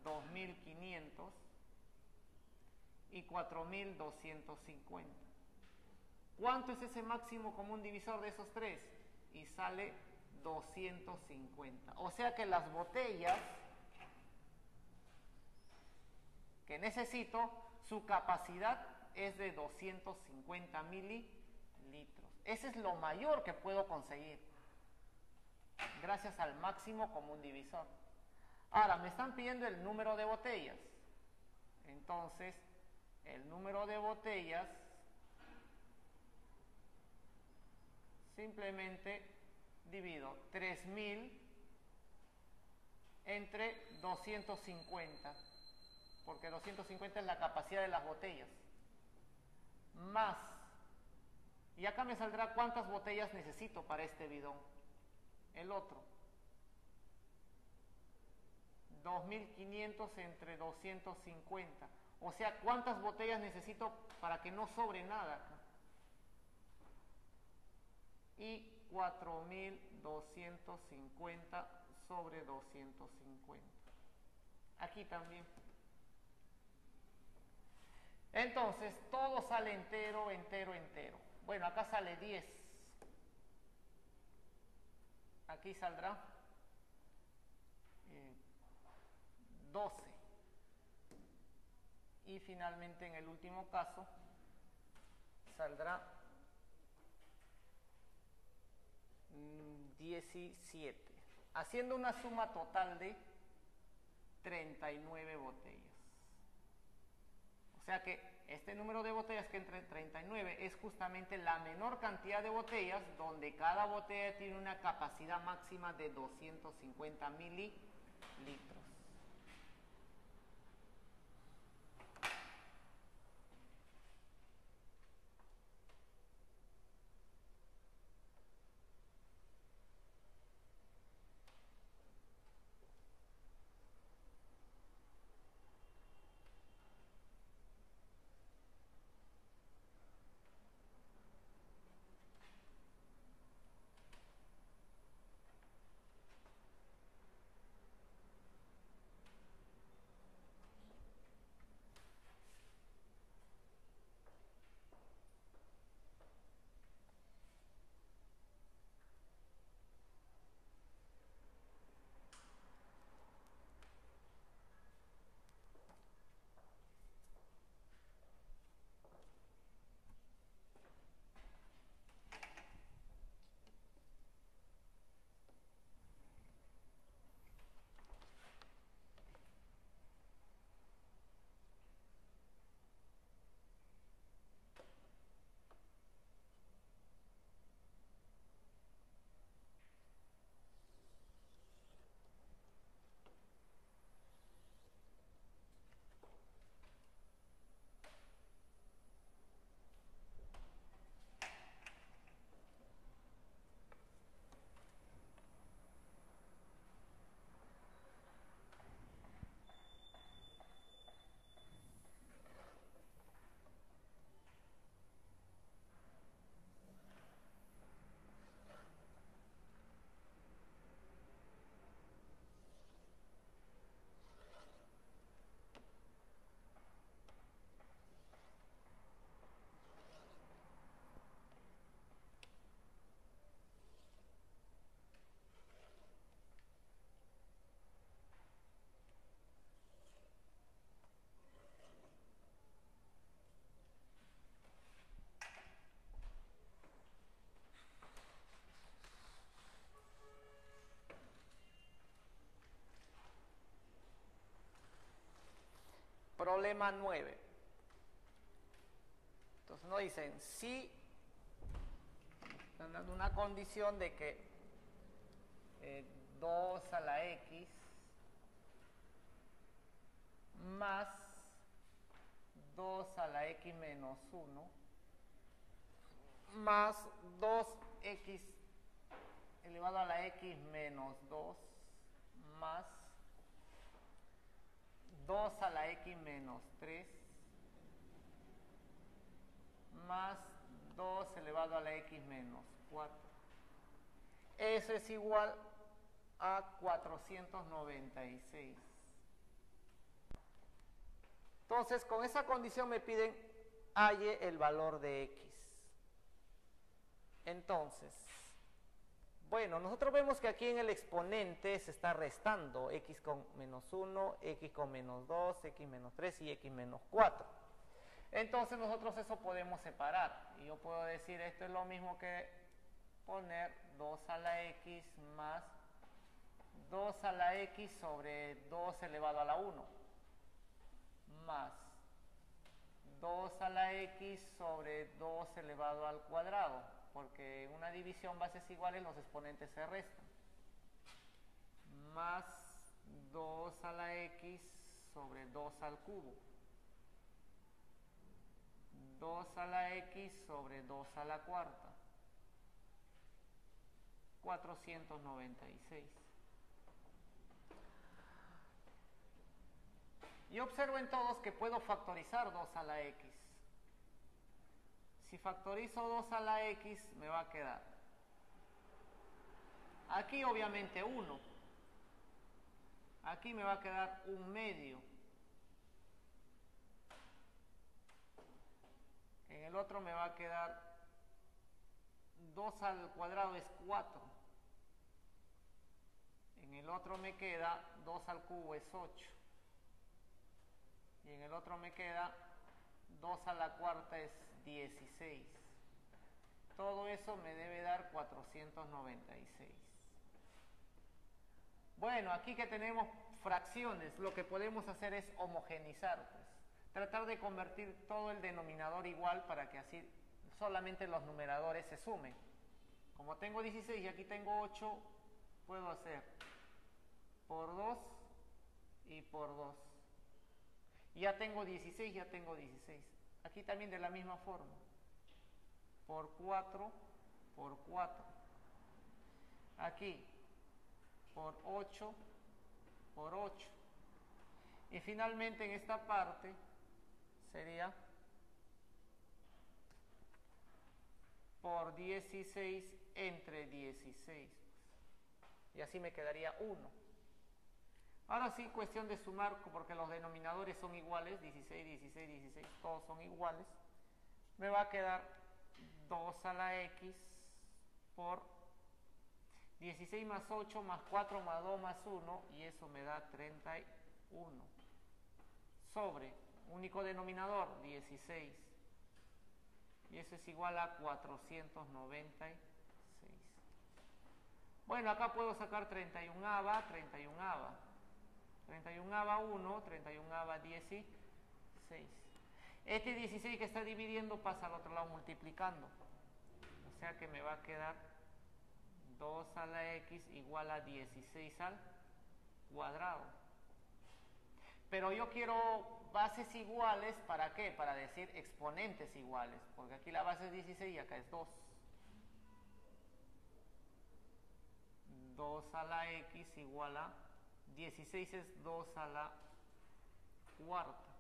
2.500 y 4.250. ¿Cuánto es ese máximo común divisor de esos tres? Y sale 250. O sea que las botellas que necesito, su capacidad es de 250 mililitros. Ese es lo mayor que puedo conseguir gracias al máximo común divisor. Ahora, me están pidiendo el número de botellas. Entonces, el número de botellas simplemente divido 3.000 entre 250, porque 250 es la capacidad de las botellas, más, y acá me saldrá cuántas botellas necesito para este bidón, el otro, 2.500 entre 250, o sea, cuántas botellas necesito para que no sobre nada acá. Y 4.250 sobre 250. Aquí también. Entonces, todo sale entero, entero, entero. Bueno, acá sale 10. Aquí saldrá 12. Y finalmente, en el último caso, saldrá 17, haciendo una suma total de 39 botellas. O sea que este número de botellas que entre 39 es justamente la menor cantidad de botellas, donde cada botella tiene una capacidad máxima de 250 mililitros. Problema 9. Entonces nos dicen, si están dando una condición de que 2 a la x más 2 a la x menos 1 más 2x elevado a la x menos 2 más 2 a la x menos 3 más 2 elevado a la x menos 4. Eso es igual a 496. Entonces, con esa condición me piden halle el valor de x. Entonces, bueno, nosotros vemos que aquí en el exponente se está restando x con menos 1, x con menos 2, x menos 3 y x menos 4. Entonces nosotros eso podemos separar. Y yo puedo decir, esto es lo mismo que poner 2 a la x más 2 a la x sobre 2 elevado a la 1 más 2 a la x sobre 2 elevado al cuadrado, porque en una división bases iguales los exponentes se restan, más 2 a la x sobre 2 al cubo, 2 a la x sobre 2 a la cuarta, 496. Y observo en todos que puedo factorizar 2 a la x. Si factorizo 2 a la x, me va a quedar aquí obviamente 1. Aquí me va a quedar 1/2. En el otro me va a quedar 2 al cuadrado es 4. En el otro me queda 2 al cubo es 8. Y en el otro me queda 2 a la cuarta es 16. Todo eso me debe dar 496. Bueno, aquí que tenemos fracciones, lo que podemos hacer es homogeneizar, pues. Tratar de convertir todo el denominador igual para que así solamente los numeradores se sumen. Como tengo 16 y aquí tengo 8, puedo hacer por 2 y por 2. Ya tengo 16, ya tengo 16. Aquí también de la misma forma. Por 4, por 4. Aquí, por 8, por 8. Y finalmente en esta parte sería por 16 entre 16. Y así me quedaría 1. Ahora sí, cuestión de sumar, porque los denominadores son iguales, 16, 16, 16, todos son iguales. Me va a quedar 2 a la x por 16 más 8 más 4 más 2 más 1, y eso me da 31. Sobre, único denominador, 16. Y eso es igual a 496. Bueno, acá puedo sacar 31ava, 31ava. 31ava 1, 31ava 16. Este 16 que está dividiendo pasa al otro lado multiplicando. O sea que me va a quedar 2 a la x igual a 16 al cuadrado. Pero yo quiero bases iguales, ¿para qué? Para decir exponentes iguales, porque aquí la base es 16 y acá es 2. 2 a la x igual a 16 es 2 a la cuarta.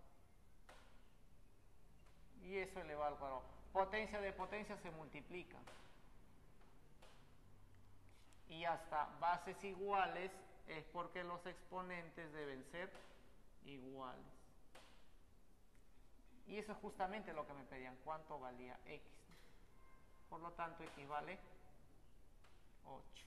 Y eso elevado al cuadrado. Potencia de potencia se multiplica. Y hasta bases iguales es porque los exponentes deben ser iguales. Y eso es justamente lo que me pedían, cuánto valía x. Por lo tanto, x vale 8.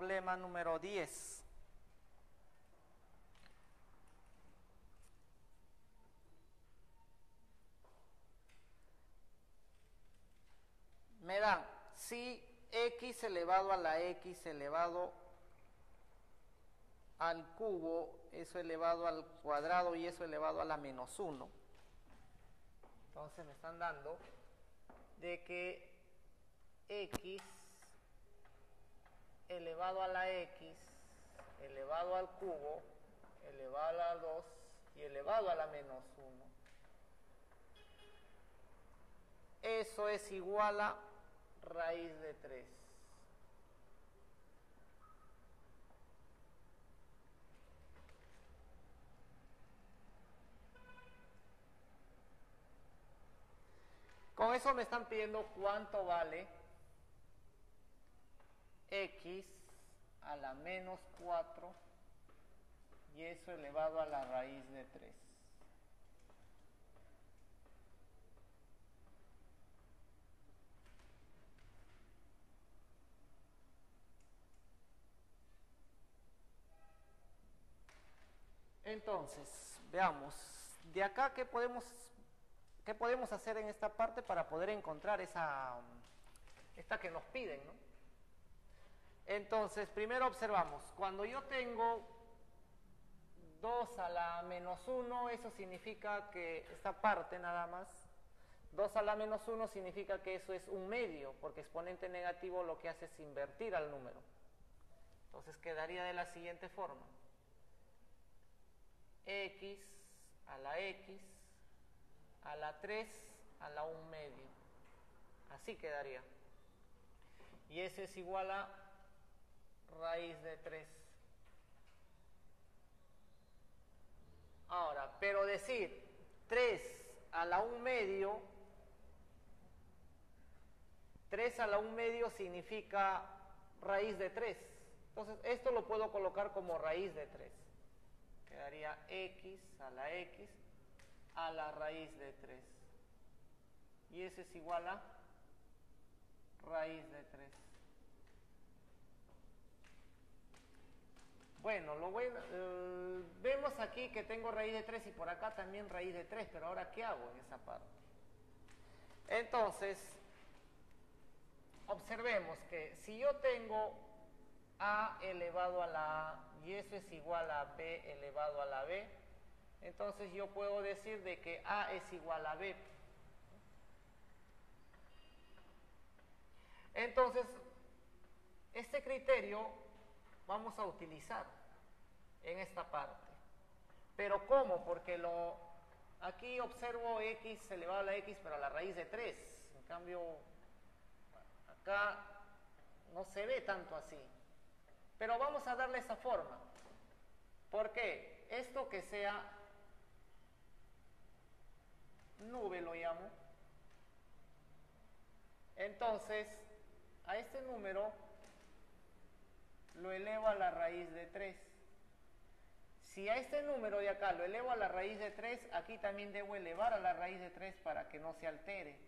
problema número 10. Me dan si x elevado a la x elevado al cubo, eso elevado al cuadrado y eso elevado a la menos 1. Entonces me están dando de que x elevado a la x elevado al cubo elevado a la 2 y elevado a la menos 1. Eso es igual a raíz de 3. Con eso me están pidiendo cuánto vale x a la menos 4 y eso elevado a la raíz de 3. Entonces, veamos, de acá ¿qué podemos hacer en esta parte para poder encontrar esta que nos piden, ¿no? Entonces, primero observamos, cuando yo tengo 2 a la menos 1, eso significa que esta parte nada más, 2 a la menos 1 significa que eso es un medio, porque exponente negativo lo que hace es invertir al número. Entonces quedaría de la siguiente forma. X a la 3 a la 1 medio. Así quedaría. Y eso es igual a raíz de 3. Ahora, pero decir 3 a la 1 medio, 3 a la 1 medio significa raíz de 3. Entonces, esto lo puedo colocar como raíz de 3. Quedaría x a la raíz de 3. Y eso es igual a raíz de 3. Bueno, vemos aquí que tengo raíz de 3 y por acá también raíz de 3, pero ahora ¿qué hago en esa parte? Entonces, observemos que si yo tengo a elevado a la a y eso es igual a b elevado a la b, entonces yo puedo decir de que a es igual a b. Entonces, este criterio vamos a utilizar en esta parte. ¿Pero cómo? Porque aquí observo x elevado a la x, pero a la raíz de 3. En cambio, acá no se ve tanto así. Pero vamos a darle esa forma. ¿Por qué? Esto que sea nube lo llamo. Entonces, a este número lo elevo a la raíz de 3. Si a este número de acá lo elevo a la raíz de 3, aquí también debo elevar a la raíz de 3 para que no se altere.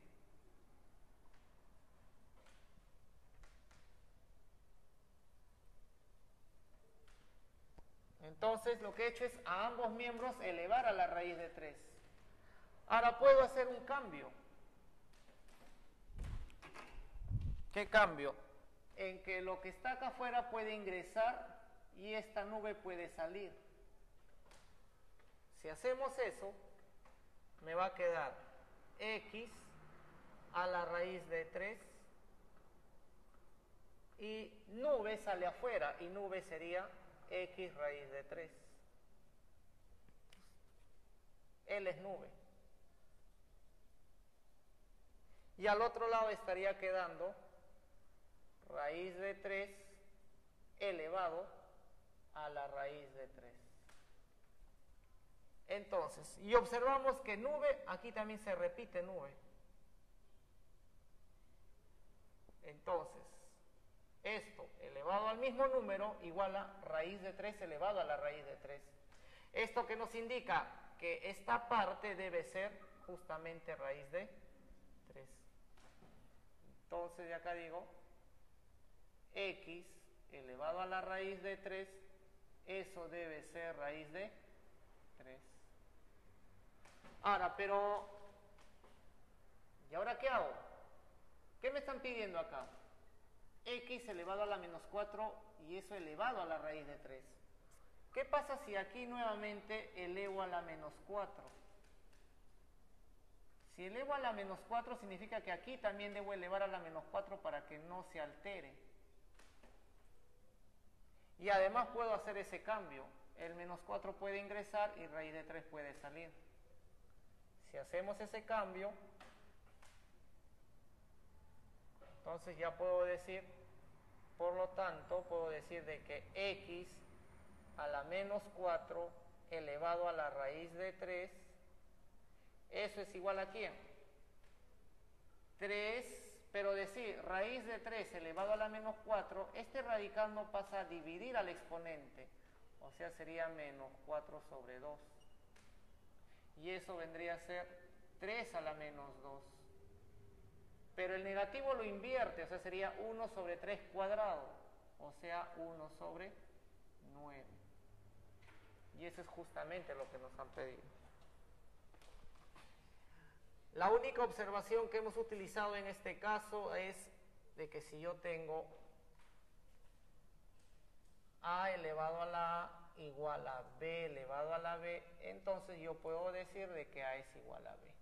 Entonces lo que he hecho es a ambos miembros elevar a la raíz de 3. Ahora puedo hacer un cambio. ¿Qué cambio? En que lo que está acá afuera puede ingresar y esta nube puede salir. Si hacemos eso, me va a quedar x a la raíz de 3 y nube sale afuera y nube sería x raíz de 3. L es nube. Y al otro lado estaría quedando raíz de 3 elevado a la raíz de 3. Entonces, y observamos que nube, aquí también se repite nube. Entonces, esto elevado al mismo número igual a raíz de 3 elevado a la raíz de 3. Esto que nos indica que esta parte debe ser justamente raíz de 3. Entonces, de acá digo, x elevado a la raíz de 3, eso debe ser raíz de 3. Ahora, pero, ¿y ahora qué hago? ¿Qué me están pidiendo acá? X elevado a la menos 4 y eso elevado a la raíz de 3. ¿Qué pasa si aquí nuevamente elevo a la menos 4? Si elevo a la menos 4 significa que aquí también debo elevar a la menos 4 para que no se altere. Y además puedo hacer ese cambio. El menos 4 puede ingresar y raíz de 3 puede salir. Si hacemos ese cambio, entonces ya puedo decir, por lo tanto, puedo decir de que x a la menos 4 elevado a la raíz de 3, eso es igual a ¿quién? 3, pero decir raíz de 3 elevado a la menos 4, este radical no pasa a dividir al exponente, o sea, sería menos 4 sobre 2. Y eso vendría a ser 3 a la menos 2. Pero el negativo lo invierte, o sea, sería 1 sobre 3 cuadrado, o sea, 1 sobre 9. Y eso es justamente lo que nos han pedido. La única observación que hemos utilizado en este caso es de que si yo tengo a elevado a la a igual a b elevado a la b, entonces yo puedo decir de que a es igual a b.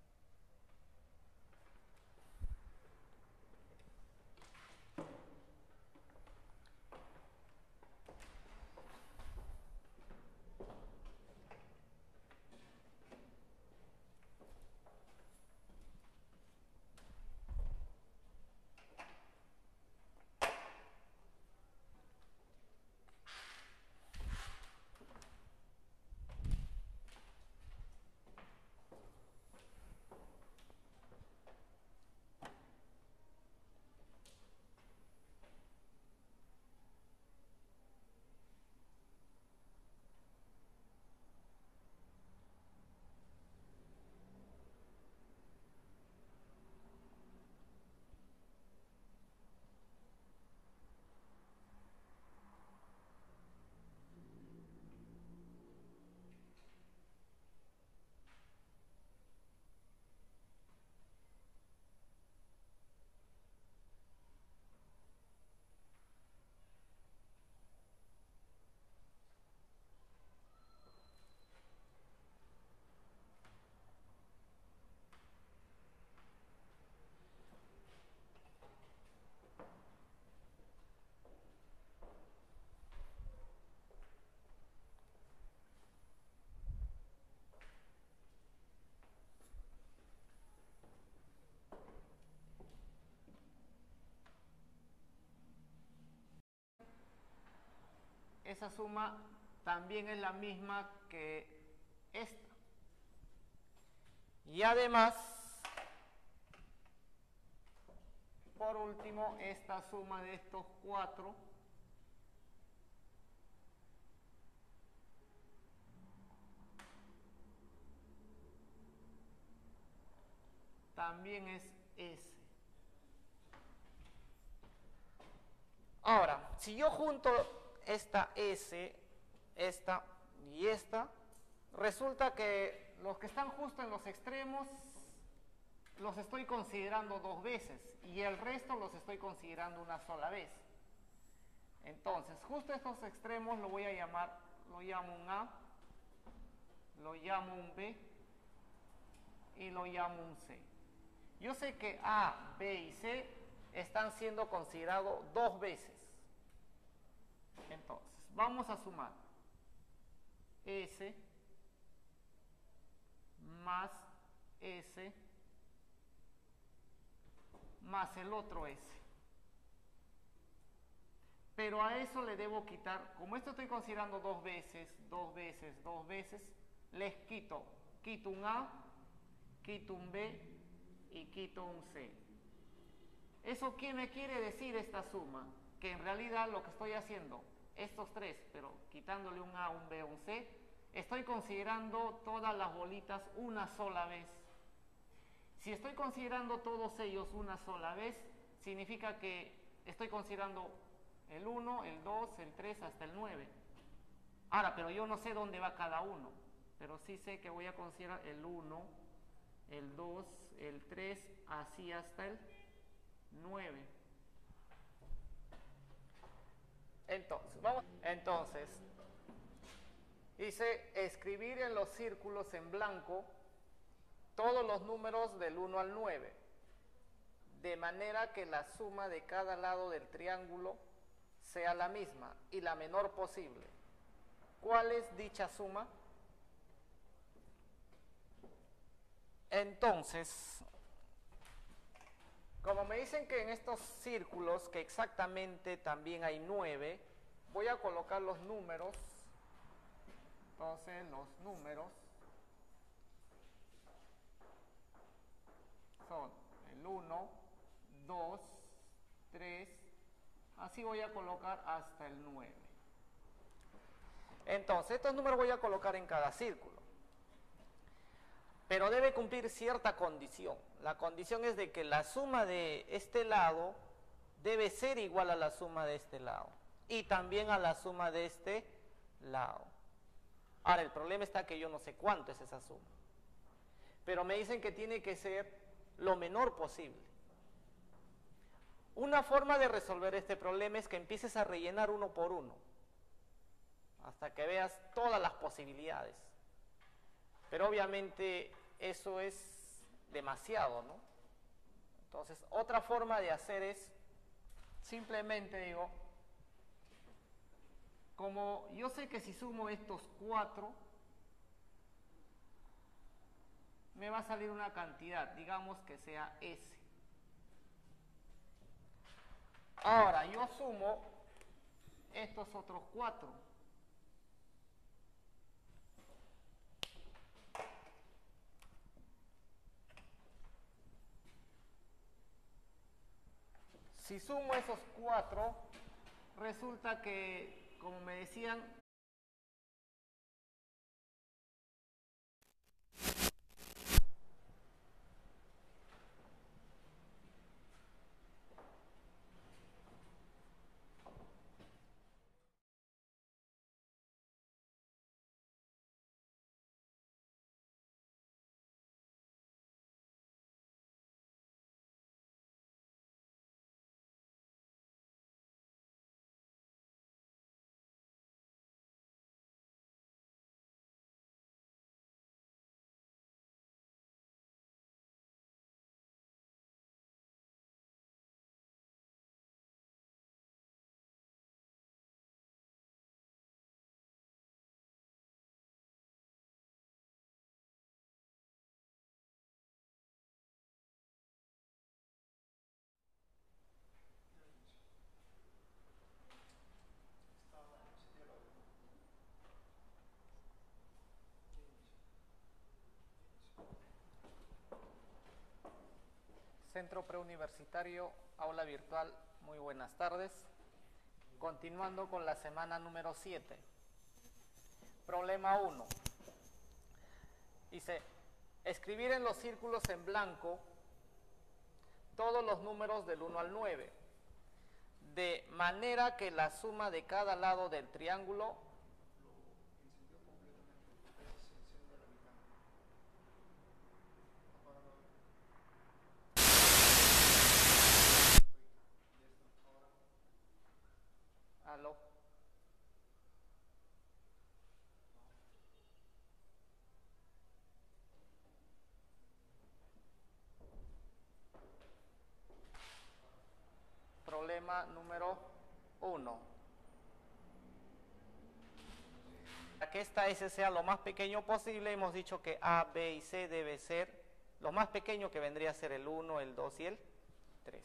Esa suma también es la misma que esta. Y además, por último, esta suma de estos 4 también es S. Ahora, si yo junto esta S, esta y esta, resulta que los que están justo en los extremos los estoy considerando 2 veces y el resto los estoy considerando una sola vez. Entonces, justo estos extremos lo voy a llamar, lo llamo un A, lo llamo un B y lo llamo un C. Yo sé que A, B y C están siendo considerados 2 veces. Entonces, vamos a sumar S más S más el otro S. Pero a eso le debo quitar, como esto estoy considerando 2 veces, 2 veces, 2 veces, les quito un A, quito un B y quito un C. ¿Eso qué me quiere decir esta suma? Que en realidad lo que estoy haciendo, estos 3, pero quitándole un A, un B, un C, estoy considerando todas las bolitas una sola vez. Si estoy considerando todos ellos una sola vez, significa que estoy considerando el 1, el 2, el 3 hasta el 9. Ahora, pero yo no sé dónde va cada uno, pero sí sé que voy a considerar el 1, el 2, el 3, así hasta el 9. Entonces, hice escribir en los círculos en blanco todos los números del 1 al 9, de manera que la suma de cada lado del triángulo sea la misma y la menor posible. ¿Cuál es dicha suma? Entonces, como me dicen que en estos círculos, que exactamente también hay 9, voy a colocar los números. Entonces, los números son el 1, 2, 3, así voy a colocar hasta el 9. Entonces, estos números voy a colocar en cada círculo. Pero debe cumplir cierta condición. La condición es de que la suma de este lado debe ser igual a la suma de este lado. Y también a la suma de este lado. Ahora, el problema está que yo no sé cuánto es esa suma. Pero me dicen que tiene que ser lo menor posible. Una forma de resolver este problema es que empieces a rellenar uno por uno, hasta que veas todas las posibilidades. Pero obviamente eso es demasiado, ¿no? Entonces, otra forma de hacer es, simplemente digo, como yo sé que si sumo estos 4, me va a salir una cantidad, digamos que sea S. Ahora, yo sumo estos otros 4. Si sumo esos 4, resulta que, como me decían, Centro Preuniversitario, aula virtual, muy buenas tardes. Continuando con la semana número 7. Problema 1. Dice, escribir en los círculos en blanco todos los números del 1 al 9, de manera que la suma de cada lado del triángulo ¿Aló? Problema número 1. Para que esta S sea lo más pequeño posible, hemos dicho que A, B y C debe ser lo más pequeño, que vendría a ser el 1, el 2 y el 3.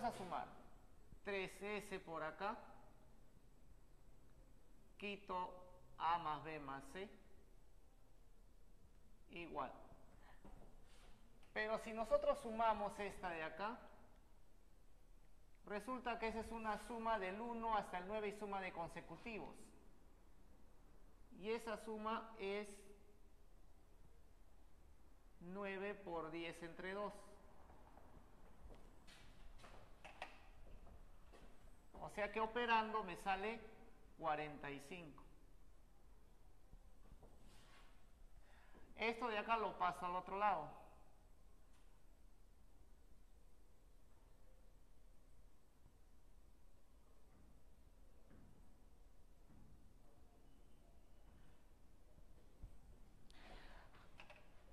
a sumar 3S por acá, quito A más B más C, igual. Pero si nosotros sumamos esta de acá, resulta que esa es una suma del 1 hasta el 9 y suma de consecutivos. Y esa suma es 9 por 10 entre 2. O sea que operando me sale 45. Esto de acá lo paso al otro lado.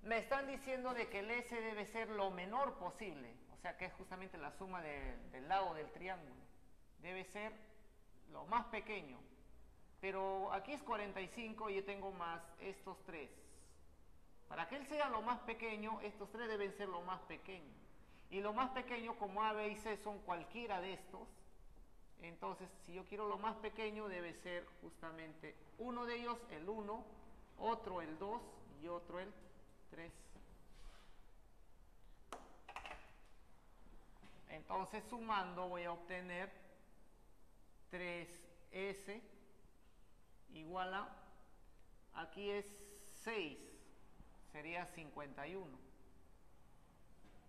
Me están diciendo de que el S debe ser lo menor posible, o sea que es justamente la suma del lado del triángulo. Debe ser lo más pequeño. Pero aquí es 45 y yo tengo más estos 3. Para que él sea lo más pequeño, estos 3 deben ser lo más pequeño. Y lo más pequeño, como A, B y C son cualquiera de estos, entonces si yo quiero lo más pequeño debe ser justamente uno de ellos el 1, otro el 2 y otro el 3. Entonces sumando voy a obtener 3S igual a, aquí es 6, sería 51.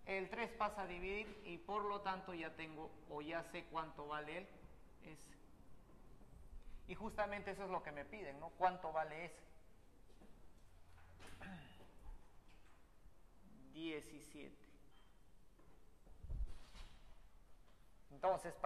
El 3 pasa a dividir y por lo tanto ya tengo o ya sé cuánto vale el S. Y justamente eso es lo que me piden, ¿no? ¿Cuánto vale S? 17. Entonces, para